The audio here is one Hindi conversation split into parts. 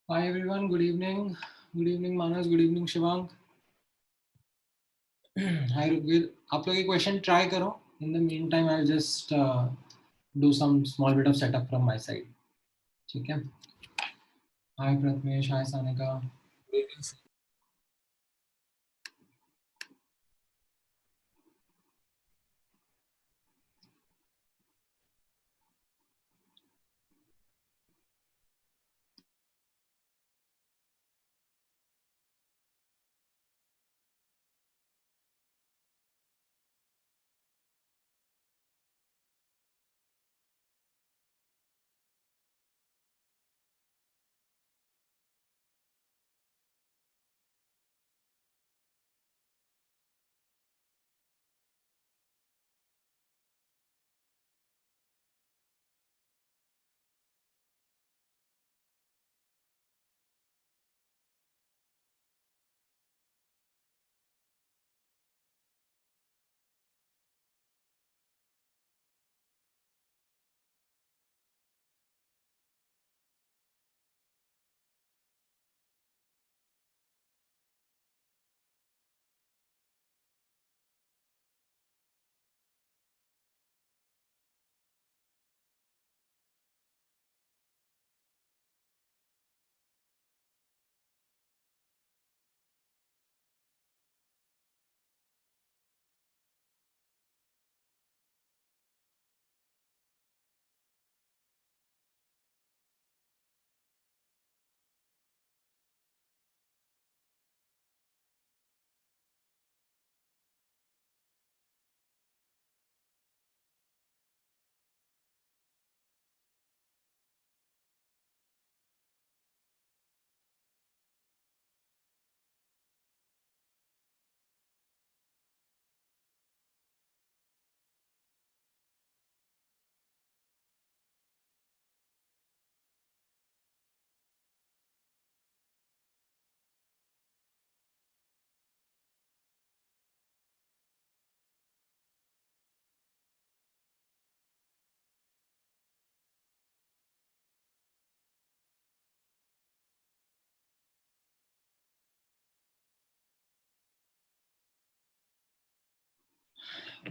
Hi everyone, good evening. Good evening Manas, good evening Shivang. Hi Rugvir. आप लोग एक question try करो. In the meantime, I'll just do some small bit of setup from my side. ठीक है? Hi Pratmesh, hi Sanika.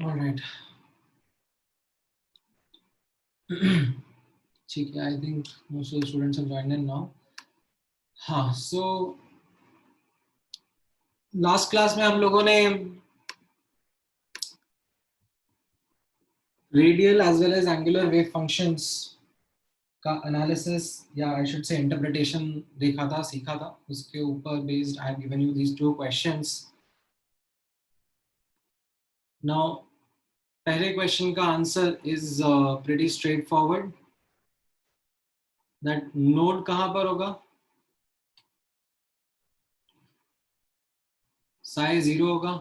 All right. ठीक है. I think most of the students have joined in now. हाँ. So last class में हम लोगों ने radial as well as angular wave functions का एनालिसिस या आई शुड से इंटरप्रिटेशन देखा था, सीखा था. उसके ऊपर based I have given you these two questions. Now पहले क्वेश्चन का answer is pretty straightforward. That node कहां पर होगा? साई 0 होगा.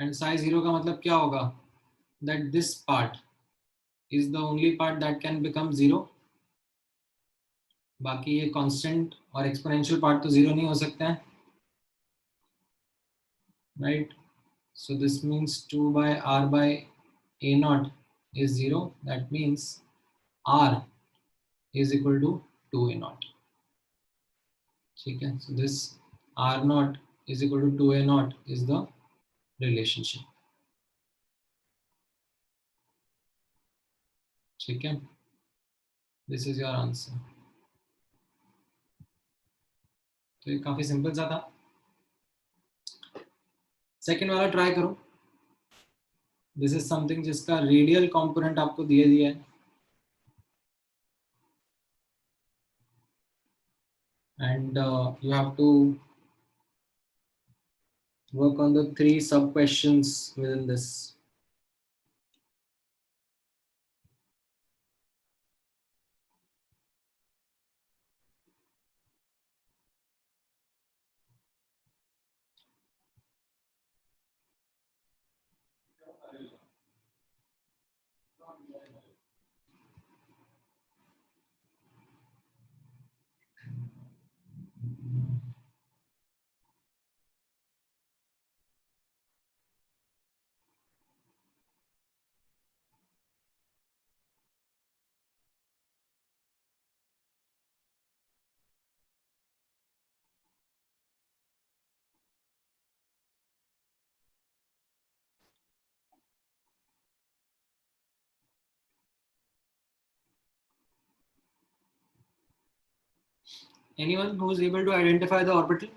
एंड साई 0 का मतलब क्या होगा? That this part is the only part that can become 0. बाकी ये कांस्टेंट और एक्सपोनेंशियल पार्ट तो 0 नहीं हो सकते हैं, right? So this means 2 by r by a naught is 0. That means r is equal to 2 a naught. ठीक है? So this r naught is equal to 2 a naught is the relationship. ठीक है? This is your answer. तो ये काफी सिंपल सा था. सेकेंड वाला ट्राई करो. दिस इज समथिंग जिसका रेडियल कंपोनेंट आपको दिया है. And you have to work on the 3 sub questions within this. Anyone who is able to identify the orbital?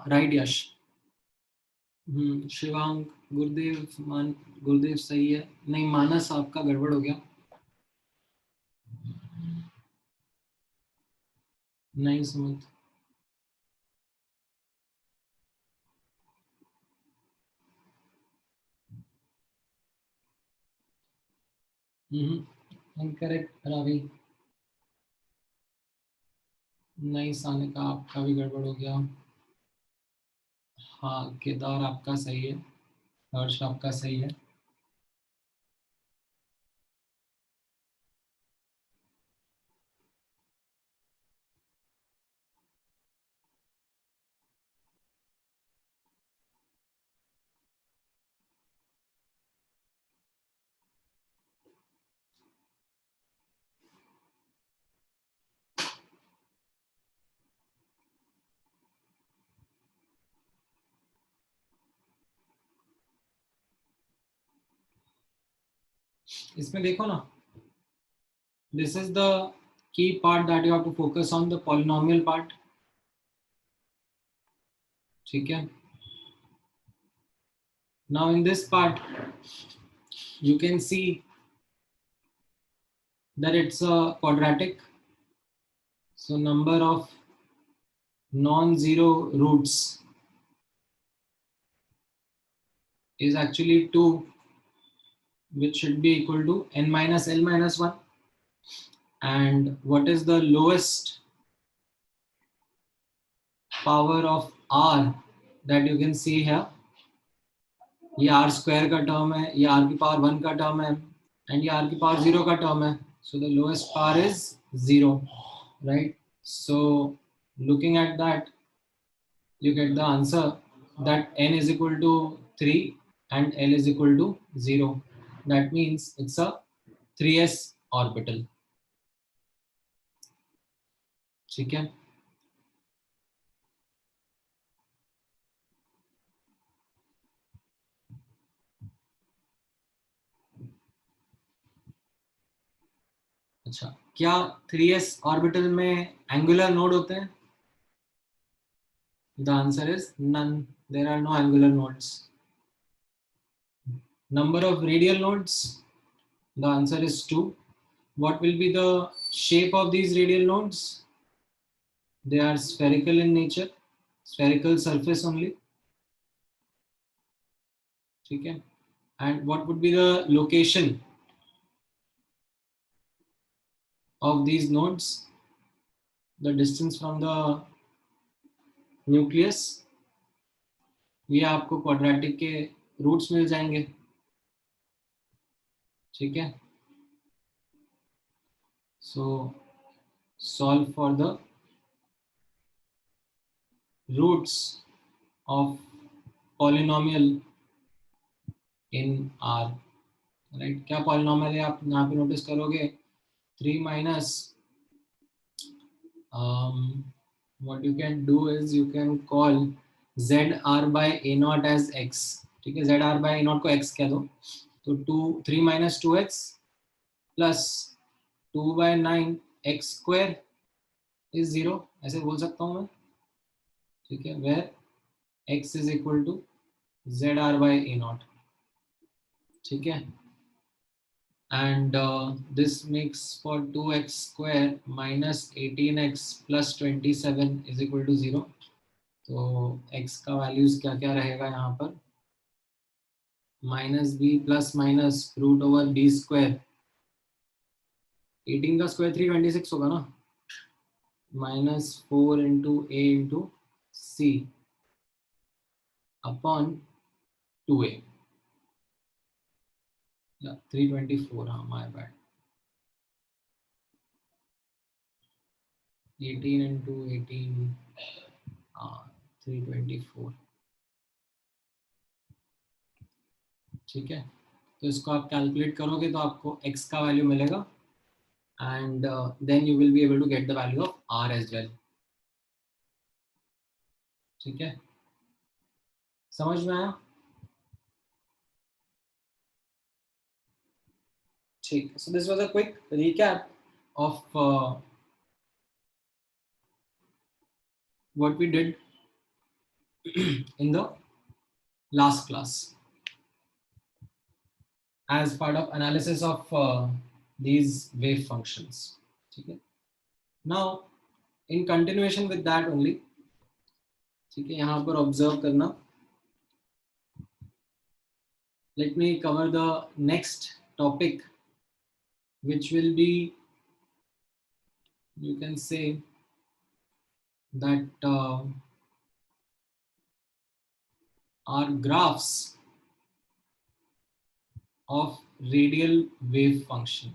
Right, Yash. Shivang, गुरुदेव सही है। नहीं, मानस आपका गड़बड़ हो गया। नहीं सुमित। इनकरेक्ट रावी। नहीं सानिका, आपका भी गड़बड़ हो गया। हाँ, केदार आपका सही है। हर्ष आपका सही है। इसमें देखो ना, this is the key part that you have to focus on, the polynomial part. ठीक है। Now in this part you can see that it's a quadratic, so number of non-zero roots is actually 2, which should be equal to n minus l minus 1. And what is the lowest power of r that you can see here? ये r square का टर्म है, ये r की पावर 1 का टर्म है, and ये r की पावर 0 का टर्म है. So the lowest power is 0, right? So looking at that, you get the answer that n is equal to 3 and l is equal to 0. That means it's a 3s orbital. ठीक है। अच्छा, क्या 3s ऑर्बिटल में एंगुलर नोड होते हैं? The answer is none. There are no angular nodes. Number of radial nodes? The answer is 2. What will be the shape of these radial nodes? They are spherical in nature, spherical surface only. ठीक है। And what would be the location of these nodes? The distance from the nucleus. ये आपको क्वाड्रेटिक के रूट्स मिल जाएंगे। ठीक है। So solve for the roots of polynomial in R. Right, क्या पॉलिनोमियल है आप यहाँ पे नोटिस करोगे? 3 minus what you can do is you can call zr by a naught as x. ठीक है, zr by a naught को x कह दो, तो 3 minus 2x plus 2 by 9 x square is 0, ऐसे बोल सकता हूँ मैं। ठीक है, where x is equal to zr by a naught. ठीक है, and this makes for 2x square minus 18x plus 27 is equal to 0. तो x का वैल्यूज क्या क्या रहेगा यहाँ पर? Minus B plus minus root over B square, 18 का स्क्वायर 326 होगा ना, minus 4 into A into C upon 2a, 324, हाँ माय बैड, 18 इंटू 18, हाँ 324। ठीक है, तो इसको आप कैलकुलेट करोगे तो आपको x का वैल्यू मिलेगा, and then you will be able to get the value of r as well. ठीक है, समझ में आया? So this was a quick recap of what we did in the last class as part of analysis of these wave functions. Okay. Now, in continuation with that only, ठीक है, यहाँ पर observe करना. Let me cover the next topic, which will be, you can say that are graphs of radial wave function.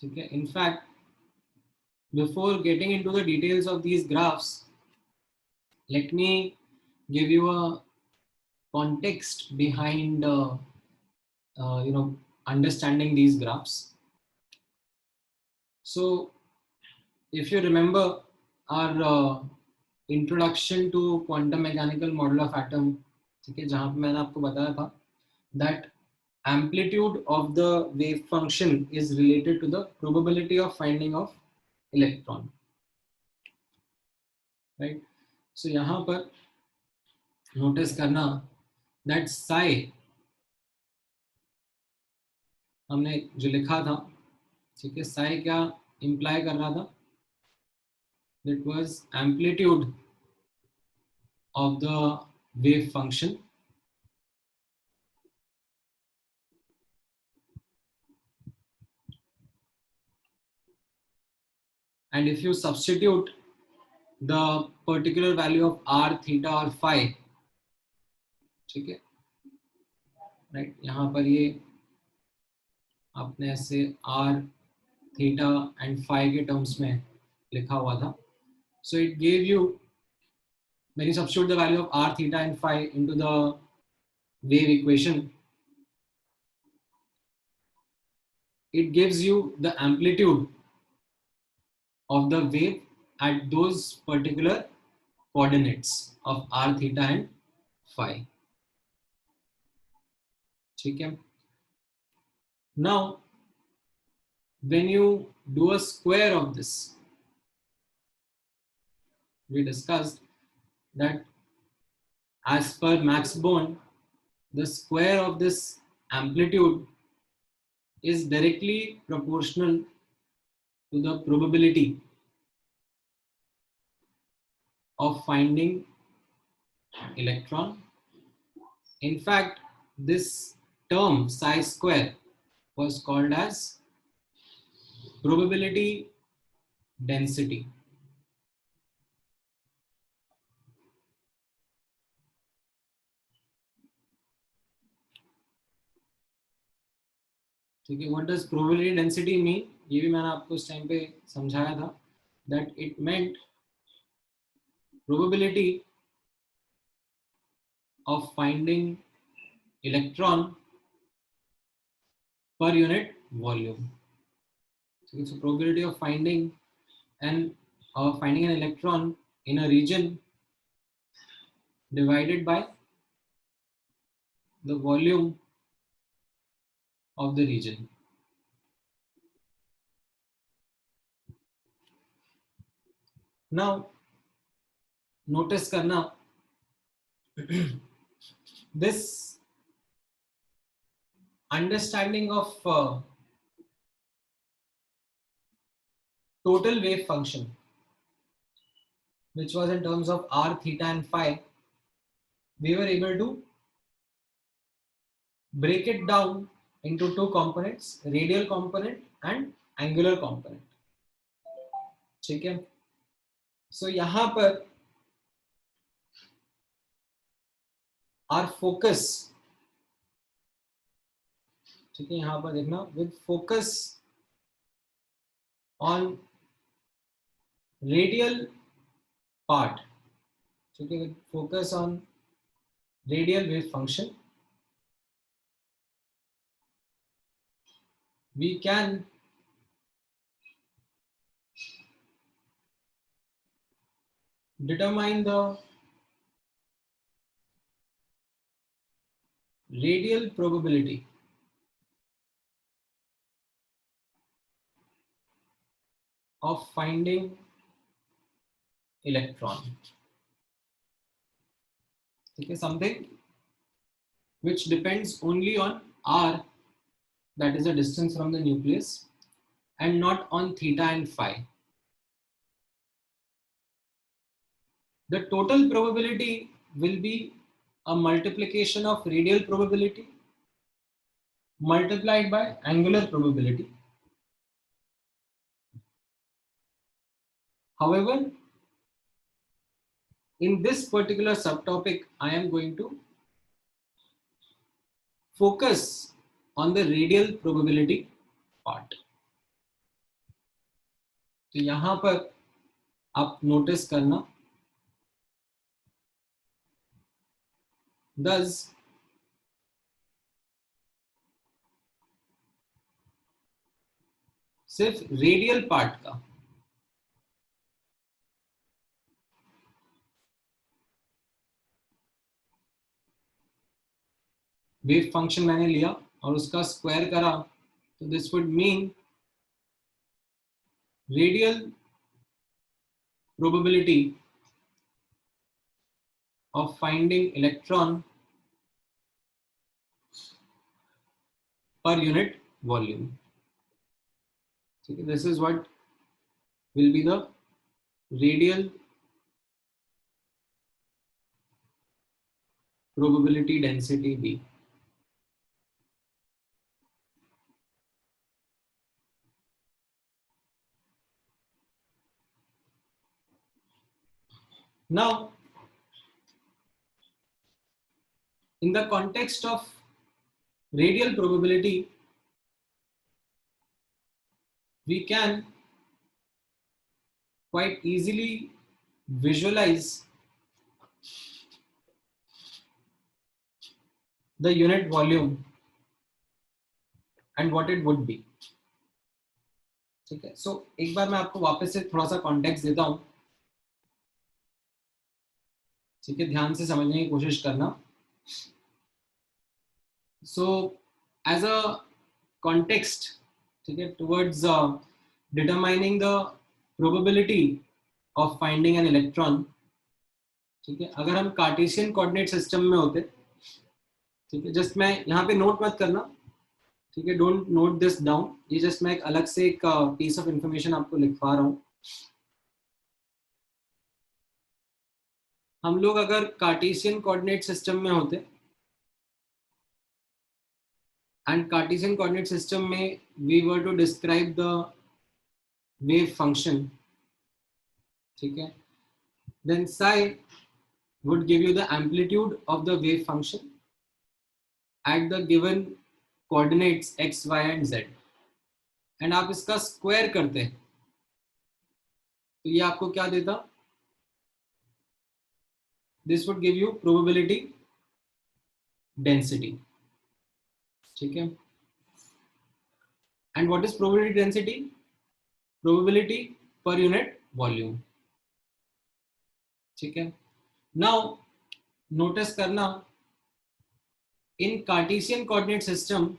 Okay. In fact, before getting into the details of these graphs, let me give you a context behind understanding these graphs. So if you remember our introduction to quantum mechanical model of atom, ठीक है, जहाँ पे मैंने आपको बताया था that amplitude of the wave function is related to the probability of finding of electron, right? So यहाँ पर नोटिस करना that psi हमने जो लिखा था, ठीक है, psi क्या imply कर रहा था? That was amplitude of the wave function and if you substitute the particular value of r, theta और phi, ठीक है, राइट, यहाँ पर ये आपने ऐसे r, theta and phi के टर्म्स में लिखा हुआ था. So it gave you, when you substitute the value of r, theta and phi into the wave equation, it gives you the amplitude of the wave at those particular coordinates of r, theta and phi. ठीक है. Now, when you do a square of this, we discussed that as per Max Born, the square of this amplitude is directly proportional to the probability of finding electron. In fact, this term psi square was called as probability density. ठीक है, what does probability density mean? ये भी मैंने आपको उस टाइम पे समझाया था that it meant probability of finding electron per unit volume. So probability of finding an electron in a region divided by the volume of the region. Now, notice करना this understanding of total wave function, which was in terms of r, theta and phi, we were able to break it down into two components, radial component and angular component. ठीक है. So यहाँ पर our focus, ठीक है, यहाँ पर देखना, with focus on radial part, ठीक है, with focus on radial wave function, we can determine the radial probability of finding electron. Okay, something which depends only on r, that is the distance from the nucleus, and not on theta and phi. The total probability will be a multiplication of radial probability multiplied by angular probability. However, in this particular subtopic, I am going to focus on the radial probability part. तो यहां पर आप नोटिस करना, thus सिर्फ रेडियल पार्ट का वेव फंक्शन मैंने लिया और उसका स्क्वायर करा, तो this would mean radial probability of finding electron per unit volume. Okay, this is what will be the radial probability density B. Now, in the context of radial probability, we can quite easily visualize the unit volume and what it would be. ठीक है, सो एक बार मैं आपको वापस से थोड़ा सा कॉन्टेक्स्ट देता हूं. ठीक है, ध्यान से समझने की कोशिश करना. सो एज अ कॉन्टेक्स्ट, ठीक है, towards determining the probability of finding an electron. ठीक है, अगर हम कार्टेशियन कोऑर्डिनेट सिस्टम में होते, ठीक है, जस्ट मैं यहाँ पे नोट मत करना, ठीक है, डोंट नोट दिस डाउन, ये जस्ट मैं एक अलग से एक पीस ऑफ इंफॉर्मेशन आपको लिखवा रहा हूँ. हम लोग अगर कार्टेशियन कोऑर्डिनेट सिस्टम में होते, एंड कार्टेशियन कोऑर्डिनेट सिस्टम में we were to describe the wave function, ठीक है, then psi would give you the amplitude of the wave function at the given coordinates x, y and z, and आप इसका स्क्वायर करते हैं, तो ये आपको क्या देता, this would give you probability density. ठीक है, and what is probability density? Probability per unit volume. ठीक है, नाउ नोटिस करना, in Cartesian coordinate system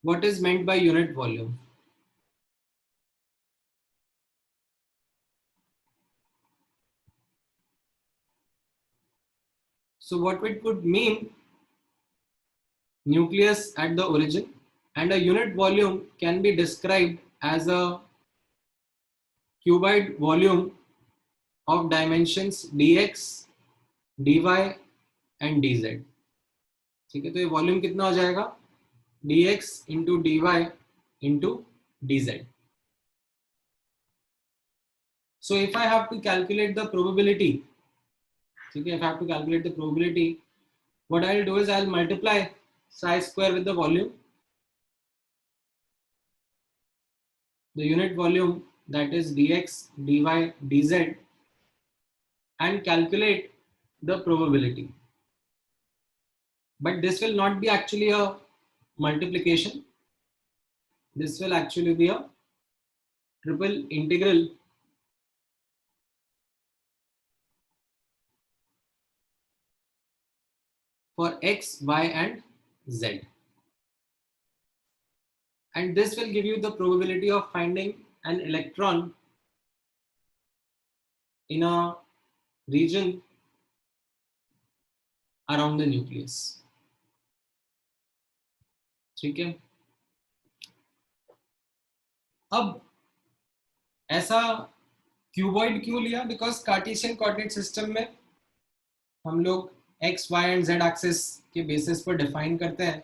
what is meant by unit volume? So what it would mean, nucleus at the origin, and a unit volume can be described as a cuboid volume of dimensions dx, dy and dz. ठीक है, तो ये वॉल्यूम कितना हो जाएगा, dx into dy into dz. So if I have to calculate the probability, okay, if I have to calculate the probability, what I'll do is I'll multiply psi square with the volume, the unit volume, that is dx, dy, dz, and calculate the probability. But this will not be actually a multiplication. This will actually be a triple integral for x, y, and z. And this will give you the probability of finding an electron in a region around the nucleus. ठीक है, अब ऐसा क्यूबॉइड क्यों लिया? बिकॉज कार्टेशियन कोऑर्डिनेट सिस्टम में हम लोग x, y and z axis के बेसिस पर डिफाइन करते हैं,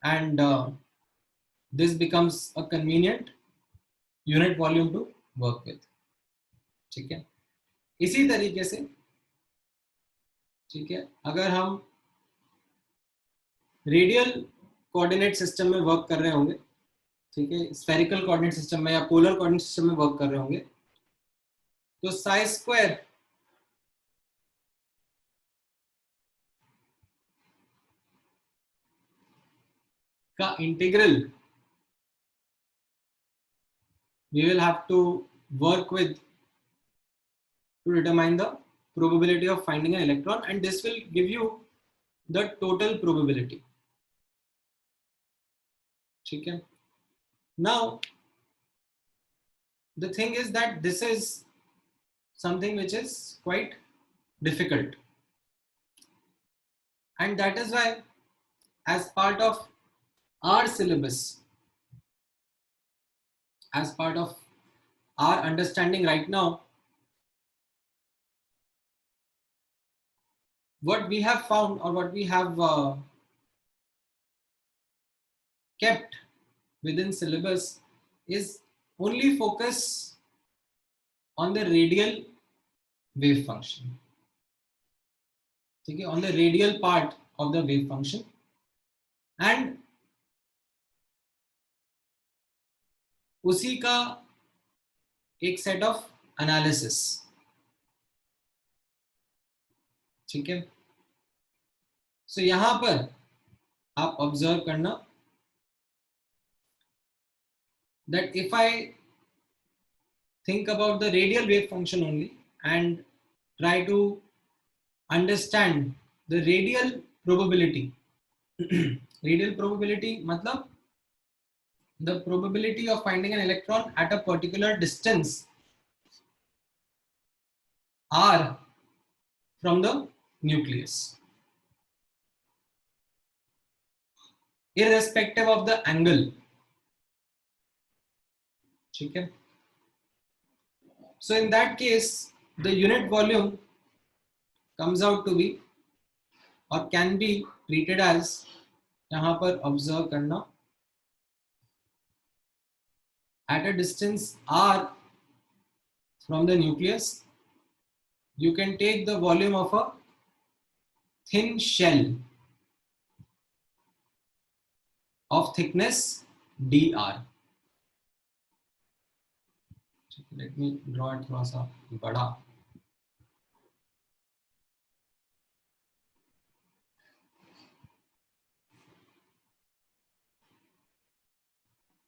and this becomes a convenient unit volume to work with. ठीक है, इसी तरीके से, ठीक है, अगर हम रेडियल कोऑर्डिनेट सिस्टम में वर्क कर रहे होंगे, ठीक है, स्फेरिकल कोऑर्डिनेट सिस्टम में या पोलर कोऑर्डिनेट सिस्टम में वर्क कर रहे होंगे, तो साई स्क्वायर का integral we will have to work with to determine the probability of finding an electron, and this will give you the total probability. ठीक है, now the thing is that this is something which is quite difficult, and that is why as part of our syllabus, as part of our understanding right now, what we have found or what we have kept within syllabus is only focus on the radial wave function. Okay, on the radial part of the wave function, and उसी का एक सेट ऑफ एनालिसिस. ठीक है, सो यहां पर आप ऑब्जर्व करना that if I think about the radial wave function only and try to understand the radial probability. Radial probability मतलब the probability of finding an electron at a particular distance r from the nucleus, irrespective of the angle. ठीक है, so in that case the unit volume comes out to be or can be treated as, यहां पर ऑब्जर्व करना, at a distance r from the nucleus you can take the volume of a thin shell of thickness dr. Let me draw it थोड़ा सा बड़ा.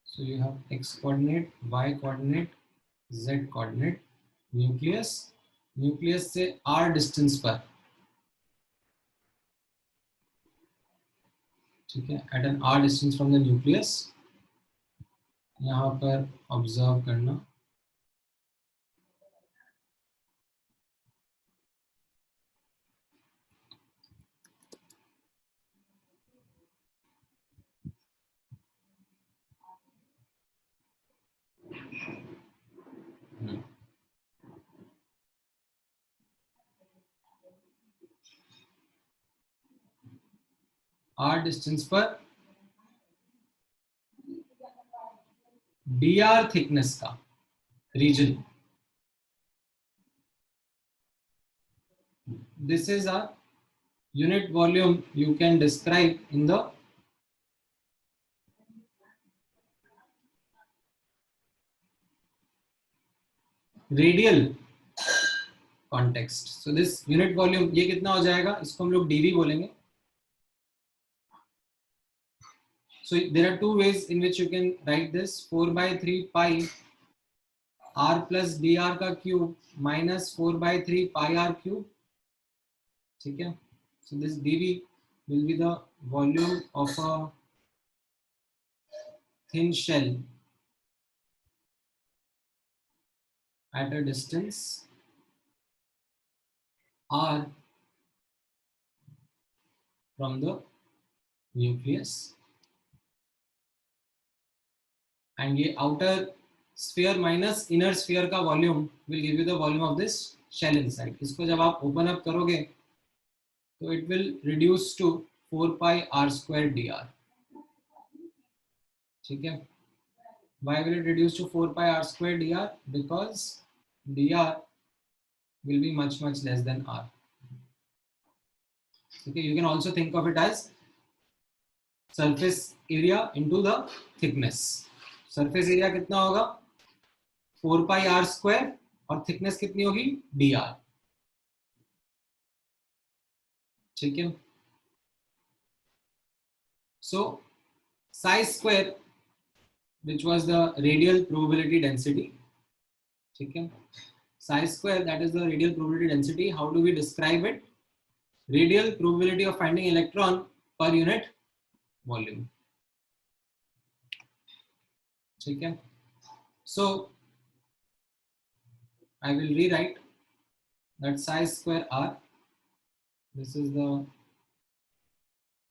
So you have x coordinate, y coordinate, z coordinate, nucleus, nucleus से r distance पर, ठीक है, at an r distance from the nucleus, यहाँ पर ऑब्जर्व करना. r डिस्टेंस पर dr थिकनेस का reason. This is a unit volume you can describe in the radial context. So this unit volume, ये कितना हो जाएगा, इसको हम लोग dV बोलेंगे. So there are two ways in which you can write this. 4/3 pi r plus dr का cube minus 4/3 pi r cube. ठीक है, so this dV will be the volume of a thin shell at a distance r from the nucleus, and ये outer sphere minus inner sphere का volume will give you the volume of this shell inside. इसको जब आप open up करोगे तो it will reduce to 4 pi r square dr. ठीक है. Why will it reduce to 4 pi r square dr? Because dr will be much less than r. Okay, you can also think of it as surface area into the thickness. Surface area कितना होगा 4 pi r square और thickness कितनी होगी dr. ठीक है. So psi square, which was the radial probability density, ठीक है, psi square, that is the radial probability density. How do we describe it? Radial probability of finding electron per unit volume. ठीक है. So I will rewrite that psi square r, this is the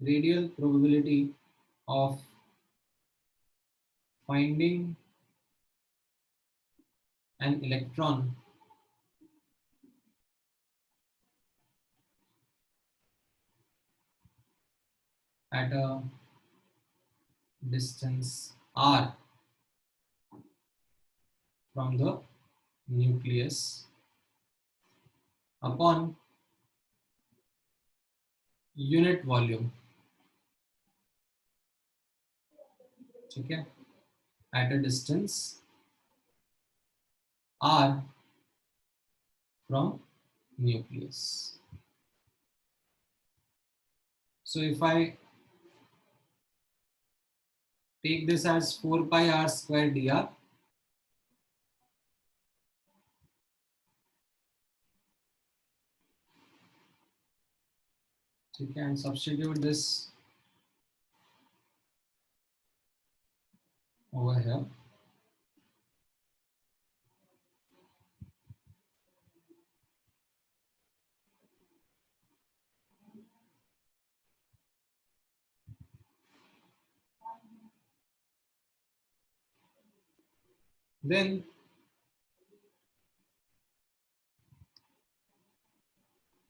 radial probability of finding an electron at a distance r from the nucleus upon unit volume. ठीक है, at a distance r from nucleus. So if I take this as 4 pi r square dr, ठीक है, and substitute this over here, then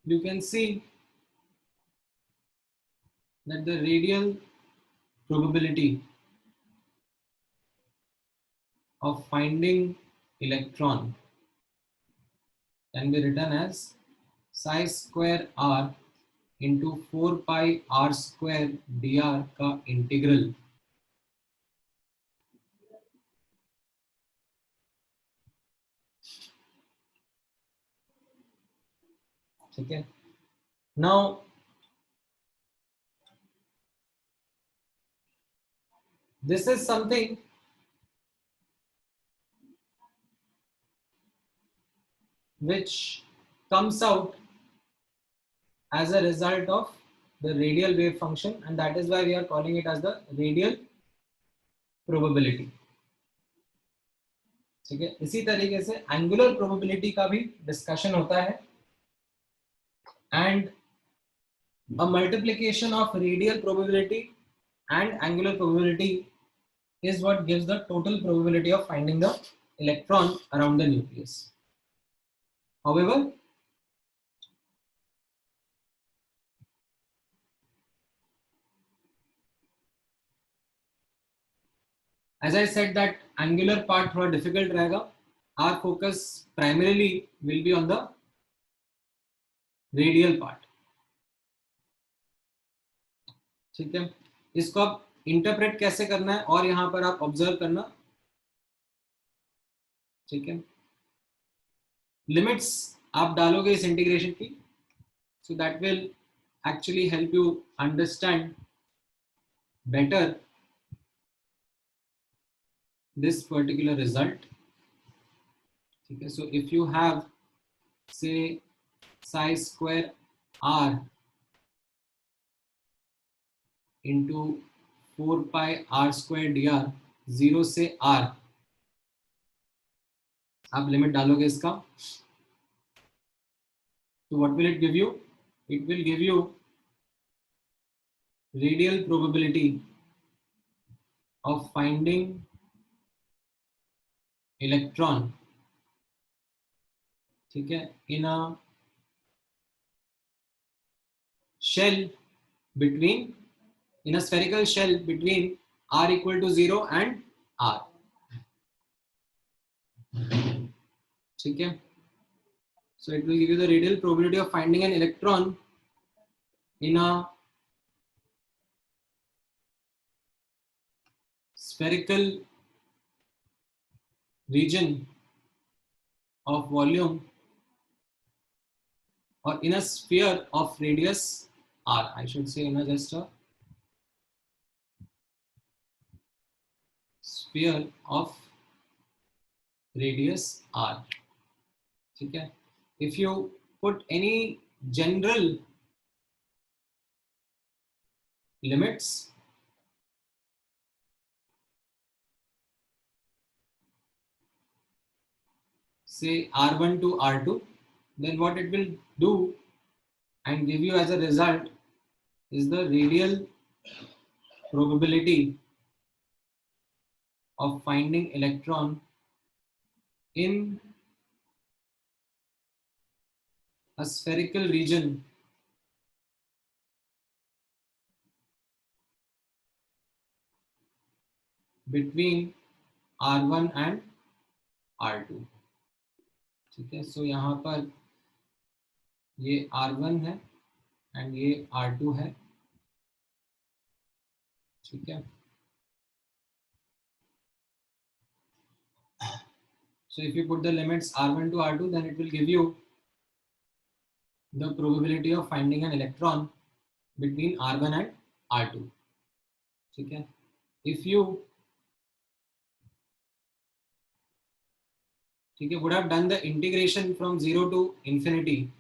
you can see that the radial probability of finding electron can be written as psi square r into 4 pi r square dr का integral ठीक है. Now this is something which comes out as a result of the radial wave function, and that is why we are calling it as the radial probability. ठीक है. इसी तरीके से एंगुलर प्रोबेबिलिटी का भी डिस्कशन होता है, and a multiplication of radial probability and angular probability is what gives the total probability of finding the electron around the nucleus. However, as I said that angular part थोड़ा difficult रहेगा. Our focus primarily will be on the radial part. ठीक है. इसको आप इंटरप्रेट कैसे करना है और यहाँ पर आप ऑब्जर्व करना. ठीक है. लिमिट्स आप डालोगे इस इंटीग्रेशन की, so that will actually help you understand better this particular result. ठीक है. So if you have say psi square r into 4πr² dr 0 से r आप लिमिट डालोगे इसका, तो what will it give you? It will give you radial probability of finding electron, ठीक है, इन अ shell between, in a spherical shell between r equal to 0 and r, ठीक है. So it will give you the radial probability of finding an electron in a spherical region of volume or in a sphere of radius r. I should say in a just a sphere of radius r, ठीक है. If you put any general limits, say r1 to r2, then what it will do and give you as a result is the radial probability of finding electron in a spherical region between r1 and r2, ठीक है. सो यहाँ पर ये r1 है एंड ये r2 है, ठीक है. So if you put the limits r1 to r2, then it will give you the probability of finding an electron between r1 and r2, ठीक है. If you, ठीक है, would have done the integration from 0 to infinity,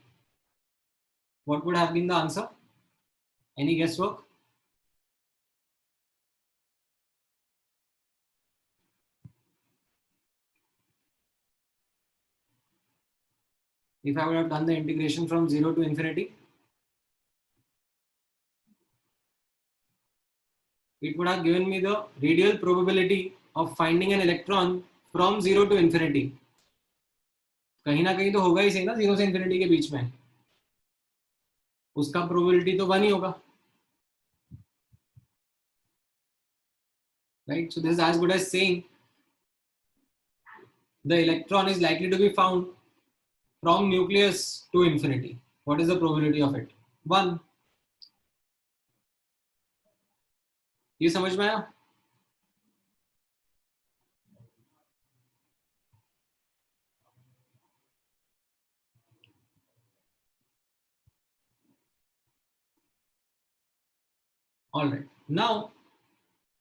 what would have been the answer? Any guesswork? If I would have done the integration from 0 to infinity, it would have given me the radial probability of finding an electron from 0 to infinity. कहीं ना कहीं तो होगा ही सही ना 0 से infinity के बीच में, उसका probability तो 1 ही होगा, right? So this is as good as saying the electron is likely to be found from nucleus to infinity. What is the probability of it? 1. ये समझ में आया? All right. Now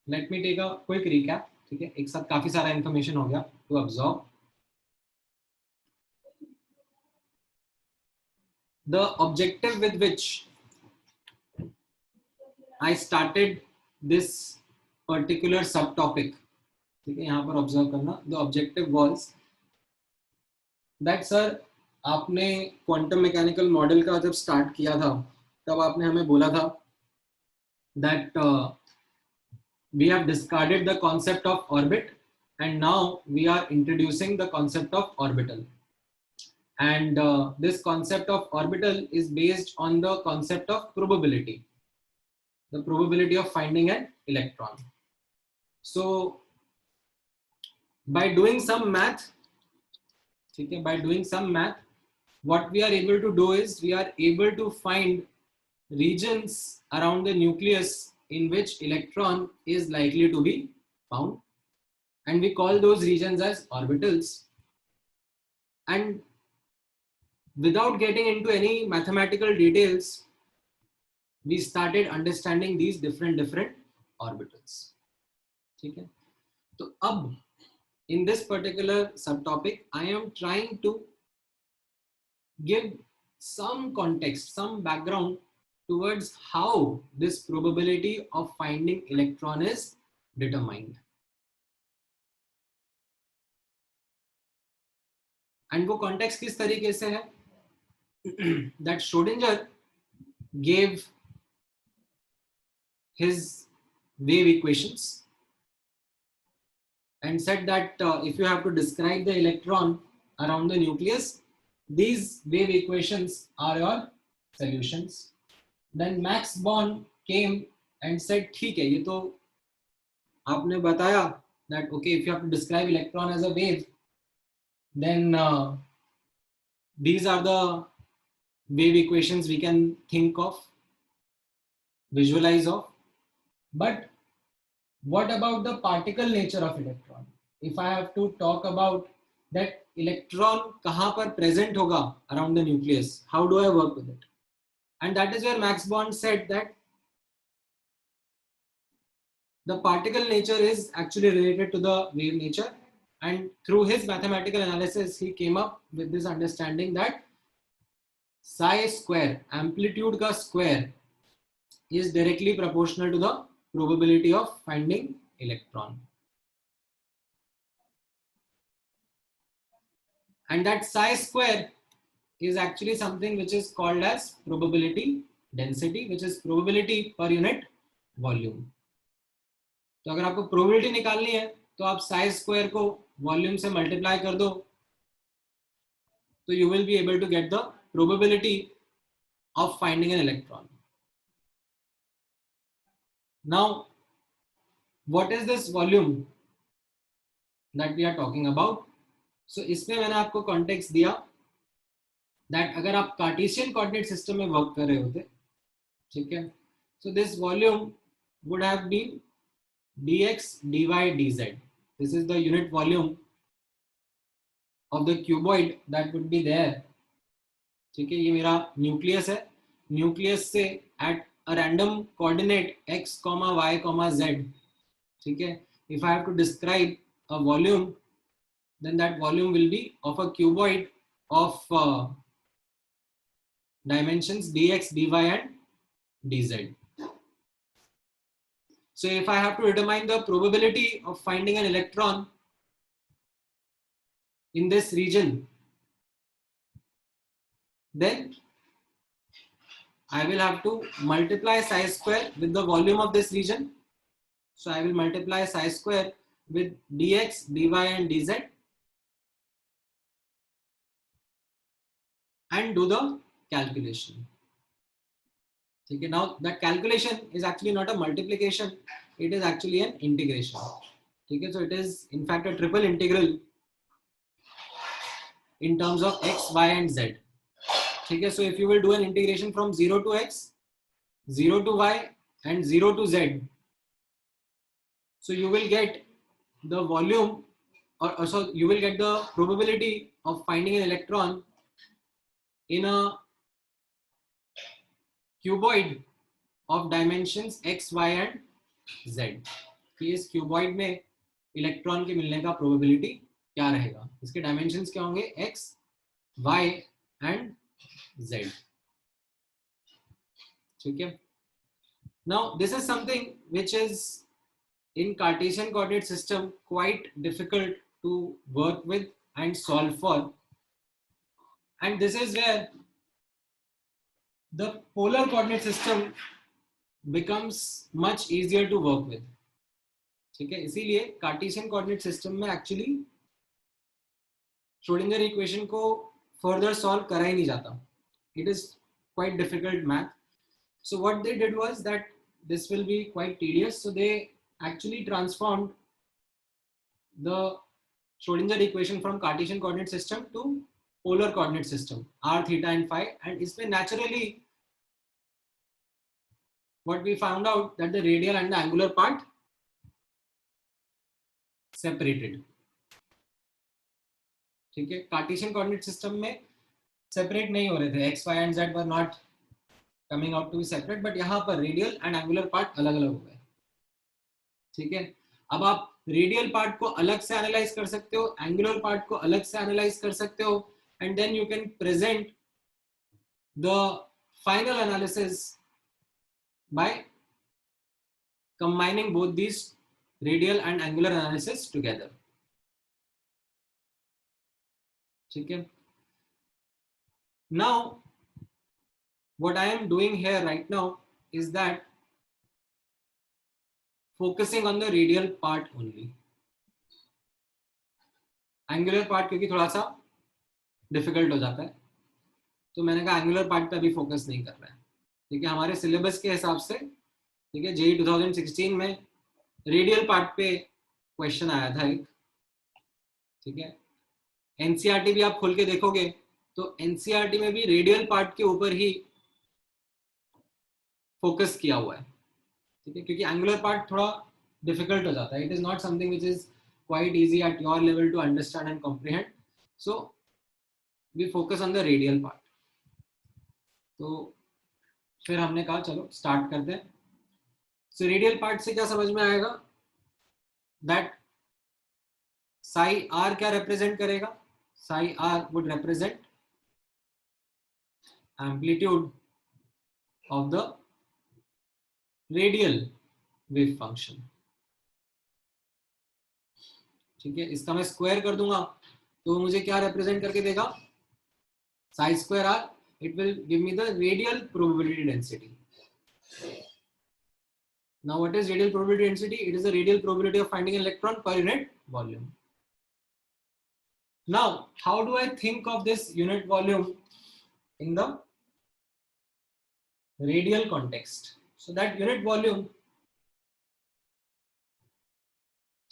let me take a quick recap. ठीक है, एक साथ काफी सारा इंफॉर्मेशन हो गया to absorb. The objective with which I started this particular subtopic, ठीक है, यहाँ पर ऑब्जर्व करना. The objective was that sir, आपने क्वांटम मैकेनिकल मॉडल का जब स्टार्ट किया था तब आपने हमें बोला था that we have discarded the concept of orbit and now we are introducing the concept of orbital. And this concept of orbital is based on the concept of probability, the probability of finding an electron. So by doing some math, okay, by doing some math, what we are able to do is we are able to find regions around the nucleus in which electron is likely to be found, and we call those regions as orbitals. And without getting into any mathematical details, we started understanding these different orbitals, ठीक है. तो अब in this particular subtopic, I am trying to give some context, some background towards how this probability of finding electron is determined. And वो context किस तरीके से है? That Schrodinger gave his wave equations and said that if you have to describe the electron around the nucleus, these wave equations are your solutions. Then Max Born came and said, ठीक है, ये तो आपने बताया that okay, if you have to describe electron as a wave, then these are the wave equations we can think of, visualize of. But what about the particle nature of electron? If I have to talk about that electron कहाँ पर present होगा around the nucleus, how do I work with it? And that is where Max Born said that the particle nature is actually related to the wave nature, and through his mathematical analysis he came up with this understanding that psi square, amplitude का square, is directly proportional to the probability of finding electron. And that psi square is actually something which is called as probability density, which is probability per unit volume. तो अगर आपको प्रोबेबिलिटी निकालनी है तो आप साई स्क्वायर को वॉल्यूम से मल्टीप्लाई कर दो, तो you will be able to get the probability of finding an electron. Now what is this volume that we are talking about? So इसमें मैंने आपको कॉन्टेक्स्ट दिया दैट अगर आप कार्टेशियन कोऑर्डिनेट सिस्टम में वर्क कर रहे होते, ठीक है, so this volume would have been dx dy dz. This is the unit volume of the cuboid that would be there. ठीक है, ये मेरा न्यूक्लियस है. न्यूक्लियस से at a random coordinate x, y, z, ठीक है, if I have to describe a volume, then that volume will be of a cuboid of dimensions dx, dy and dz. So if I have to determine the probability of finding an electron in this region, then I will have to multiply psi square with the volume of this region. So I will multiply psi square with dx, dy and dz and do the calculation. Okay, now that calculation is actually not a multiplication, it is actually an integration. Okay, so it is in fact a triple integral in terms of x, y and z. Okay, so if you will do an integration from 0 to x, 0 to y and 0 to z, so you will get the volume, or so you will get the probability of finding an electron in a cuboid of dimensions x, y and z. इस क्यूबॉइड में इलेक्ट्रॉन के मिलने का प्रोबेबिलिटी क्या रहेगा? इसके डायमेंशंस क्या होंगे? x, y and z. ठीक है. Now this is something which is in Cartesian coordinate system quite difficult to work with and solve for, and this is where the polar coordinate system becomes much easier to work with. ठीक है, इसीलिए कार्टेशियन कोऑर्डिनेट सिस्टम में एक्चुअली श्रोडिंगर इक्वेशन को फर्दर सॉल्व करा ही नहीं जाता. It is quite difficult math. So what they did was that this will be quite tedious, so they actually transformed the Schrodinger equation from Cartesian coordinate system to polar coordinate system r, theta and phi, and इसमें naturally what we found out that the radial and the angular part separated. ठीक है, कार्टेशियन कोऑर्डिनेट सिस्टम में सेपरेट नहीं हो रहे थे, x, y and z were not coming out to be separate, but यहाँ पर रेडियल एंड एंगुलर पार्ट अलग अलग हो गए. ठीक है, अब आप रेडियल पार्ट को अलग से एनालाइज कर सकते हो, एंगुलर पार्ट को अलग से एनालाइज कर सकते हो, and then you can present the final analysis by combining both these radial and angular analysis together. ठीक है. Now what I am doing here right now is that focusing on the radial part only. Angular part क्योंकि थोड़ा सा डिफिकल्ट हो जाता है, तो मैंने कहा एंगुलर पार्ट पे अभी फोकस नहीं कर रहा है. ठीक है, हमारे सिलेबस के हिसाब से, ठीक है, जेईई 2016 में रेडियल पार्ट पे क्वेश्चन आया था एक. ठीक है, एनसीईआरटी भी आप खोल के देखोगे तो एनसीईआरटी में भी रेडियल पार्ट के ऊपर ही फोकस किया हुआ है. ठीक है, क्योंकि एंगुलर पार्ट थोड़ा डिफिकल्ट हो जाता है. It is not something which is quite easy at your level to understand and comprehend. So we focus on the radial part. तो फिर हमने कहा चलो स्टार्ट करते हैं. सो रेडियल पार्ट से क्या समझ में आएगा, दैट साई आर क्या रिप्रेजेंट करेगा. Psi R would represent amplitude of the radial wave function. ठीक है, इसका मैं स्क्वायर कर दूंगा तो मुझे क्या रिप्रेजेंट करके देगा, psi square R. It will give me the radial probability density. Now what is radial probability density? It is the radial probability of finding an electron per unit volume. Now how do I think of this unit volume in the radial context? So that unit volume,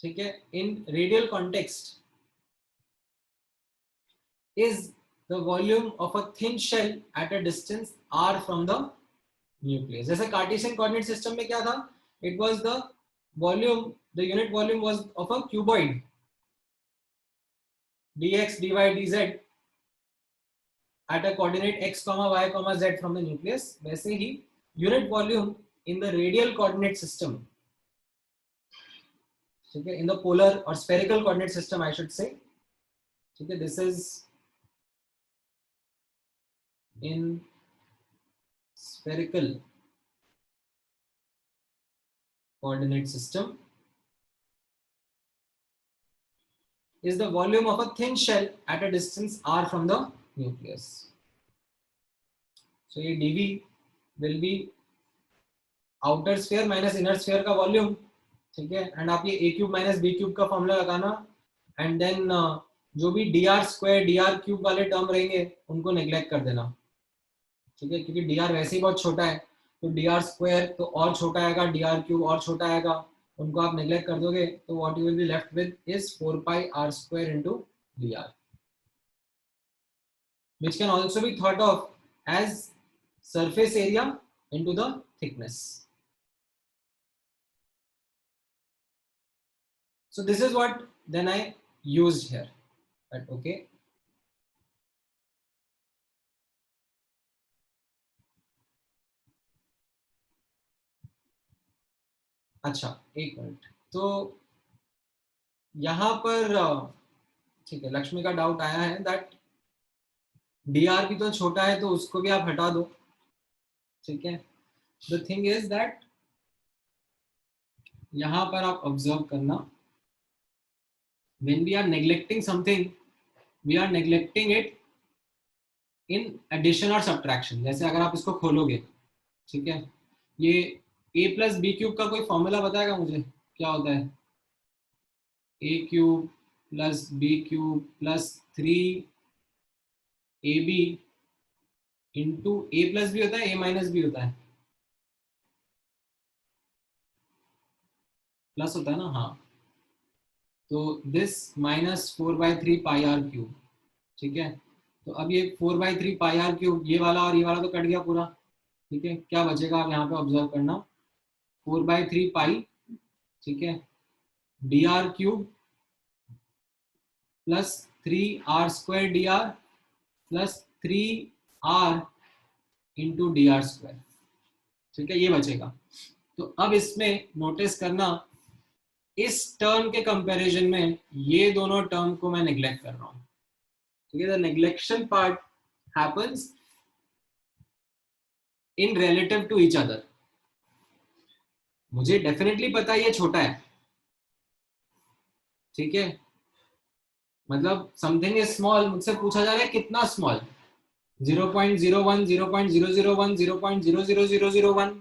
ठीक है, in radial context is the volume of a thin shell at a distance r from the nucleus. जैसे कार्टेशियन कोऑर्डिनेट सिस्टम में क्या था, it was the volume, the unit volume was of a cuboid, dx dy dz at a coordinate x y z from the nucleus. वैसे ही unit volume in the radial coordinate system, ठीक है, in the polar or spherical coordinate system I should say, ठीक है, this is in spherical coordinate system is the volume of a thin shell at a distance r from the nucleus. So ये dv will be outer sphere minus inner sphere का volume. ठीक है, एंड आप ये a cube minus b cube का फॉर्मूला लगाना, एंड देन जो भी dr स्क्वायर dr क्यूब वाले टर्म रहेंगे उनको नेग्लेक्ट कर देना. ठीक है, क्योंकि dr वैसे ही बहुत छोटा है, तो dr स्क्वायर तो और छोटा आएगा, dr क्यूब और छोटा आएगा, उनको आप नेग्लेक्ट कर दोगे तो what you will be left with is 4 pi r square into dr, which can also be thought of as surface area into the thickness. So this is what then I used here. But okay. अच्छा एक मिनट, तो यहाँ पर ठीक है, लक्ष्मी का डाउट आया है दैट dr भी तो छोटा है तो उसको भी आप हटा दो. ठीक है, द थिंग इज दैट यहाँ पर आप ऑब्जर्व करना, when we are neglecting something, we are neglecting it in addition or subtraction. जैसे अगर आप इसको खोलोगे, ठीक है, ये a प्लस बी क्यूब का कोई फॉर्मूला बताएगा मुझे क्या होता है, a cube plus B cube plus 3ab into a plus भी होता है a माइनस भी होता है, प्लस होता है ना. हाँ, तो this minus 4/3 pi R cube. ठीक है, तो अब ये 4/3 पाई आर क्यूब, ये वाला और ये वाला तो कट गया पूरा. ठीक है, क्या बचेगा आप यहाँ पे ऑब्जर्व करना, 4/3 पाई, ठीक है, D R cube plus 3r square d are plus 3r into D R square. ठीक है, ये बचेगा. तो अब इसमें नोटिस करना, इस टर्म के कंपैरिजन में ये दोनों टर्म को मैं नेग्लेक्ट कर रहा हूं. ठीक है, the neglection part happens in relative to each other. मुझे डेफिनेटली पता है ये छोटा है, ठीक है, मतलब समथिंग इज स्मॉल, मुझसे पूछा जा रहा है कितना स्मॉल, 0.01, 0.001, 0.00001,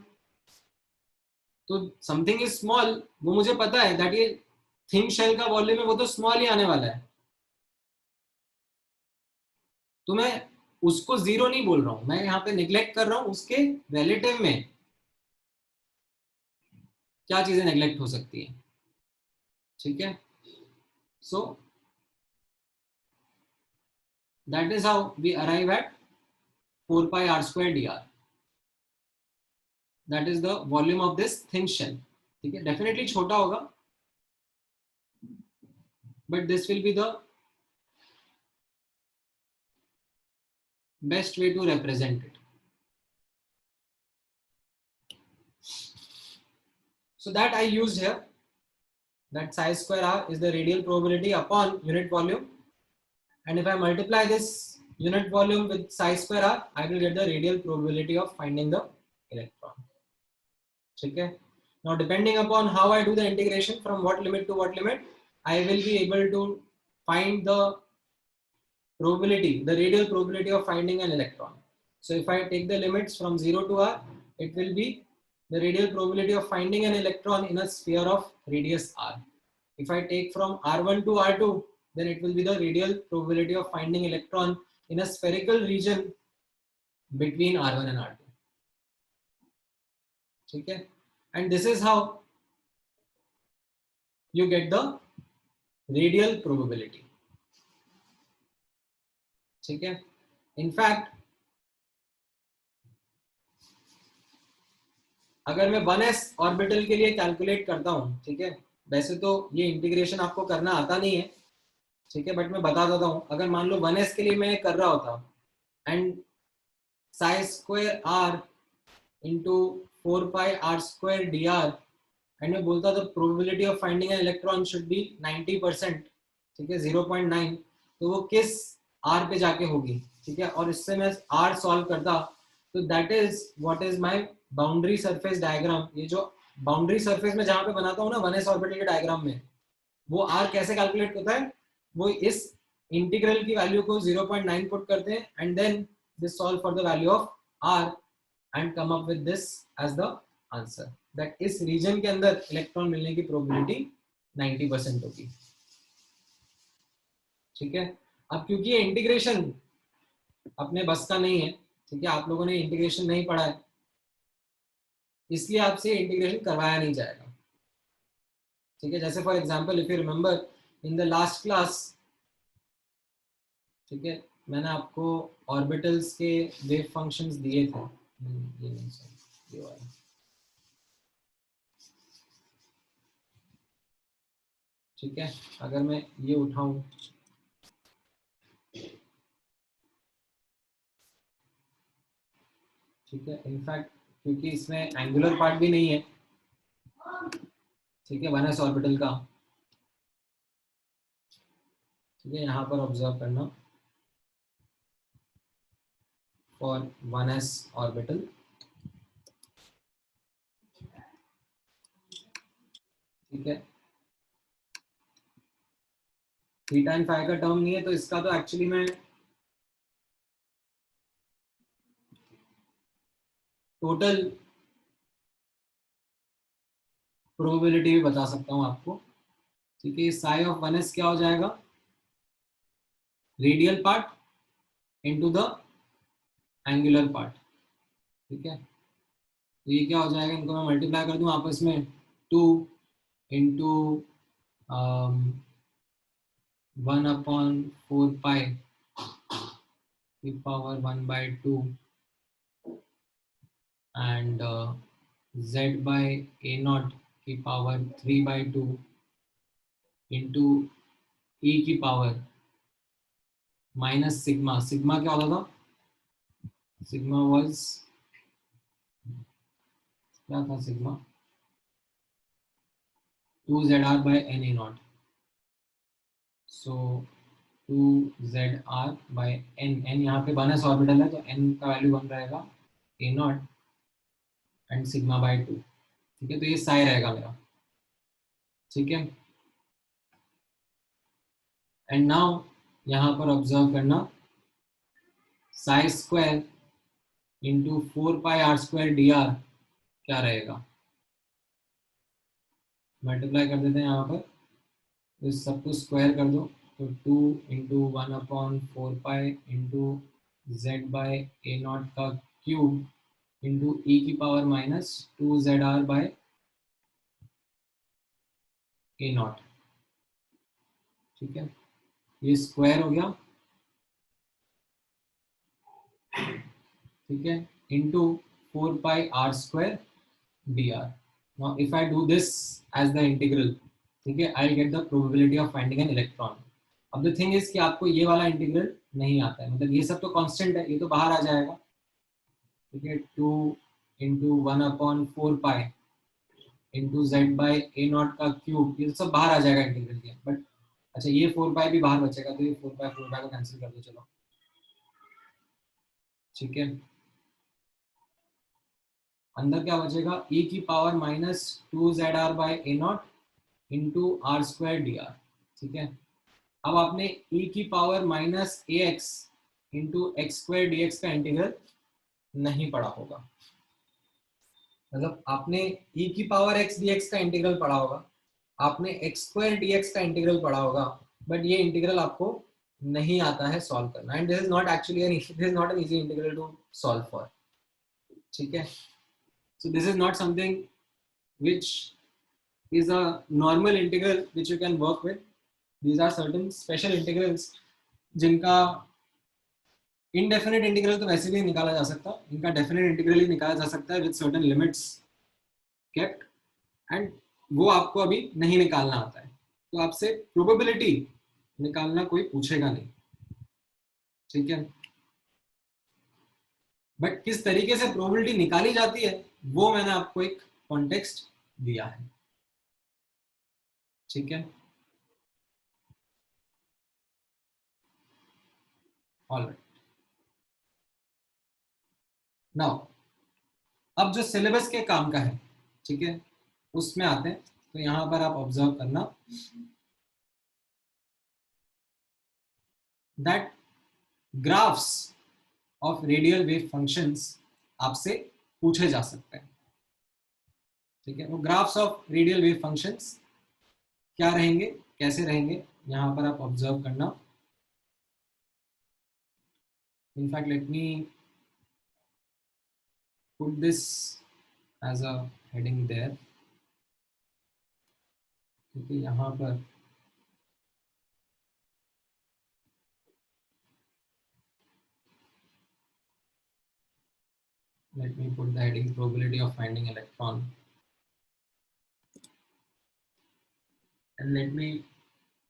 तो समथिंग इज स्मॉल, वो मुझे पता है दैट ये थिन शेल का वॉल्यूम है, वो तो स्मॉल ही आने वाला है, तो मैं उसको जीरो नहीं बोल रहा हूं, मैं यहाँ पे निग्लेक्ट कर रहा हूं उसके रिलेटिव में क्या चीजें नेग्लेक्ट हो सकती है, ठीक है। So that is how we arrive at 4 pi r square dr, that is the volume of this thin shell, ठीक है, डेफिनेटली छोटा होगा, but this will be the best way to represent it. So that I used here, that psi square r is the radial probability upon unit volume, and if I multiply this unit volume with psi square r, I will get the radial probability of finding the electron, ठीक है। Now depending upon how I do the integration from what limit to what limit, I will be able to find the probability, the radial probability of finding an electron. So if I take the limits from 0 to r, it will be the radial probability of finding an electron in a sphere of radius r. If I take from r1 to r2, then it will be the radial probability of finding electron in a spherical region between r1 and r2, ठीक है, and this is how you get the radial probability, ठीक है। in fact अगर मैं 1s ऑर्बिटल के लिए कैलकुलेट करता हूं, ठीक है, वैसे तो ये इंटीग्रेशन आपको करना आता नहीं है, ठीक है, बट मैं बता देता हूं, अगर मान लो 1s के लिए मैं कर रहा होता and Sai square r into 4 pi r square d are, and मैं बोलता था probability of finding an electron should be 90%, ठीक है, 0.9, तो वो किस r पे जाके होगी, ठीक है, और इससे मैं r सॉल्व करता, तो that is what is my boundary surface diagram. ये जो बाउंड्री सरफेस में जहां पे बनाता हूँ ना 1s ऑर्बिटल के डायग्राम में, वो r कैसे कैलकुलेट होता है, वो इस इंटीग्रल की वैल्यू को 0.9 पुट करते हैं and then this solve for the value of r and come up with this as the answer, that इस रीजन के अंदर इलेक्ट्रॉन मिलने की प्रोबेबिलिटी 90% होगी, ठीक है। अब क्योंकि ये इंटीग्रेशन अपने बस का नहीं है, ठीक है, आप लोगों ने इंटीग्रेशन नहीं पढ़ा है, इसलिए आपसे इंटीग्रेशन करवाया नहीं जाएगा, ठीक है। जैसे for example if you remember in the last class, ठीक है, मैंने आपको ऑर्बिटल्स के वेव फंक्शंस दिए थे, ये नहीं सर, ये वाला, ठीक है। अगर मैं ये उठाऊं, ठीक है, इनफैक्ट क्योंकि इसमें एंगुलर पार्ट भी नहीं है, ठीक है, 1s ऑर्बिटल का, ठीक है, यहाँ पर ऑब्जर्व करना फॉर 1s ऑर्बिटल, ठीक है, थीटा एंड फाई का टर्म नहीं है, तो इसका तो एक्चुअली मैं टोटल प्रोबेबिलिटी भी बता सकता हूँ आपको, ठीक है। साई ऑफ 1s क्या हो जाएगा, radial part into the angular part, ठीक है, तो ये क्या हो जाएगा, इनको मैं मल्टीप्लाई कर दूं आपस में, 2 इंटू 1/4 पाई की power 1/2 and z by a naught की पावर 3/2 इंटू e की पावर माइनस सिग्मा, सिग्मा क्या होता था, सिग्मा वाज, क्या था sigma, 2zr by n a naught, so 2zr by n, n यहाँ पे 1s ऑर्बिटल है तो n का वैल्यू बन रहेगा a not and sigma bye 2, ठीक है, तो ये साई रहेगा मेरा, ठीक है। एंड नाउ यहाँ पर ऑब्जर्व करना, साई स्क्वायर इंटू 4 पाई r² dr क्या रहेगा, मल्टीप्लाई कर देते हैं यहाँ पर, तो इस सबको स्क्वायर कर दो, तो 2 × 1/4 पाई इंटू z/a0 का क्यूब इंटू e⁻²2zr/a0, ठीक है। ये स्क्वायर हो गया, ठीक है, into 4 pi r² dr. Now if I do this as the integral, ठीक है, I'll get the probability of finding an electron. अब the thing is कि आपको ये वाला इंटीग्रल नहीं आता है, मतलब ये सब तो कांस्टेंट है, ये तो बाहर आ जाएगा, ठीक है। 2 × 1/4 पाई इंटू z/a0 का क्यूब, ये सब बाहर आ जाएगा इंटीग्रल के, बट अच्छा ये 4 पाई भी बाहर बचेगा, तो ये 4 पाई को कैंसिल कर दो, चलो, ठीक है। अंदर क्या बचेगा, e⁻²2zr/a0 इंटू r² dr, ठीक है। अब आपने e⁻−ax इंटू x² dx का इंटीग्रल नहीं पढ़ा होगा, मतलब आपने e⁻x dx का इंटीग्रल पढ़ा होगा, आपने x² dx का इंटीग्रल पढ़ा होगा, बट ये इंटीग्रल आपको नहीं आता है सॉल्व करना, and this is not actually an easy integral to solve for, ठीक है। So this is not something which is a normal integral which you can work with. These are certain special integrals जिनका indefinite integral तो वैसे भी निकाला जा सकता, इनका definite integral ही निकाला जा सकता है with certain limits kept, and वो आपको अभी नहीं निकालना आता है, तो आपसे probability निकालना कोई पूछेगा नहीं, ठीक है। बट किस तरीके से probability निकाली जाती है वो मैंने आपको एक कॉन्टेक्स्ट दिया है, ठीक है। ऑलराइट, नाउ अब जो सिलेबस के काम का है, ठीक है, उसमें आते हैं, तो यहां पर आप ऑब्जर्व करना that graphs of radial wave functions आपसे पूछे जा सकते हैं, ठीक है। वो graphs of radial wave functions क्या रहेंगे, कैसे रहेंगे, यहां पर आप ऑब्जर्व करना। In fact let me put this as a heading there, क्योंकि यहां पर let me put the heading probability of finding electron, and let me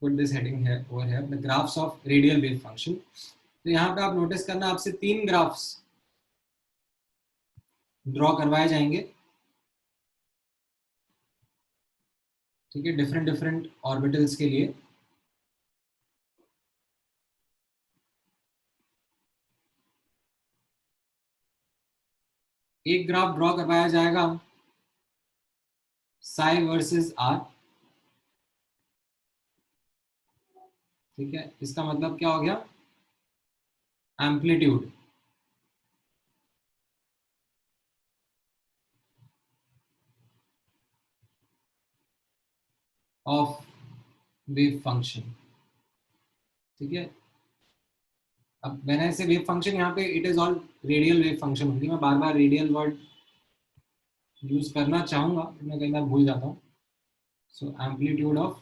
put this heading here over here, the graphs of radial wave function. तो यहाँ पे आप नोटिस करना, आपसे 3 ग्राफ्स ड्रॉ करवाए जाएंगे, ठीक है, डिफरेंट डिफरेंट ऑर्बिटल्स के लिए। एक ग्राफ ड्रॉ करवाया जाएगा साई वर्सेस आर, ठीक है, इसका मतलब क्या हो गया, एम्पलीट्यूड ऑफ वेव फंक्शन, ठीक है। अब मैंने से वेव फंक्शन यहाँ पे it is all radial wave function होगी, मैं बार बार रेडियल वर्ड यूज करना चाहूंगा, मैं कई बार भूल जाता हूँ। So amplitude of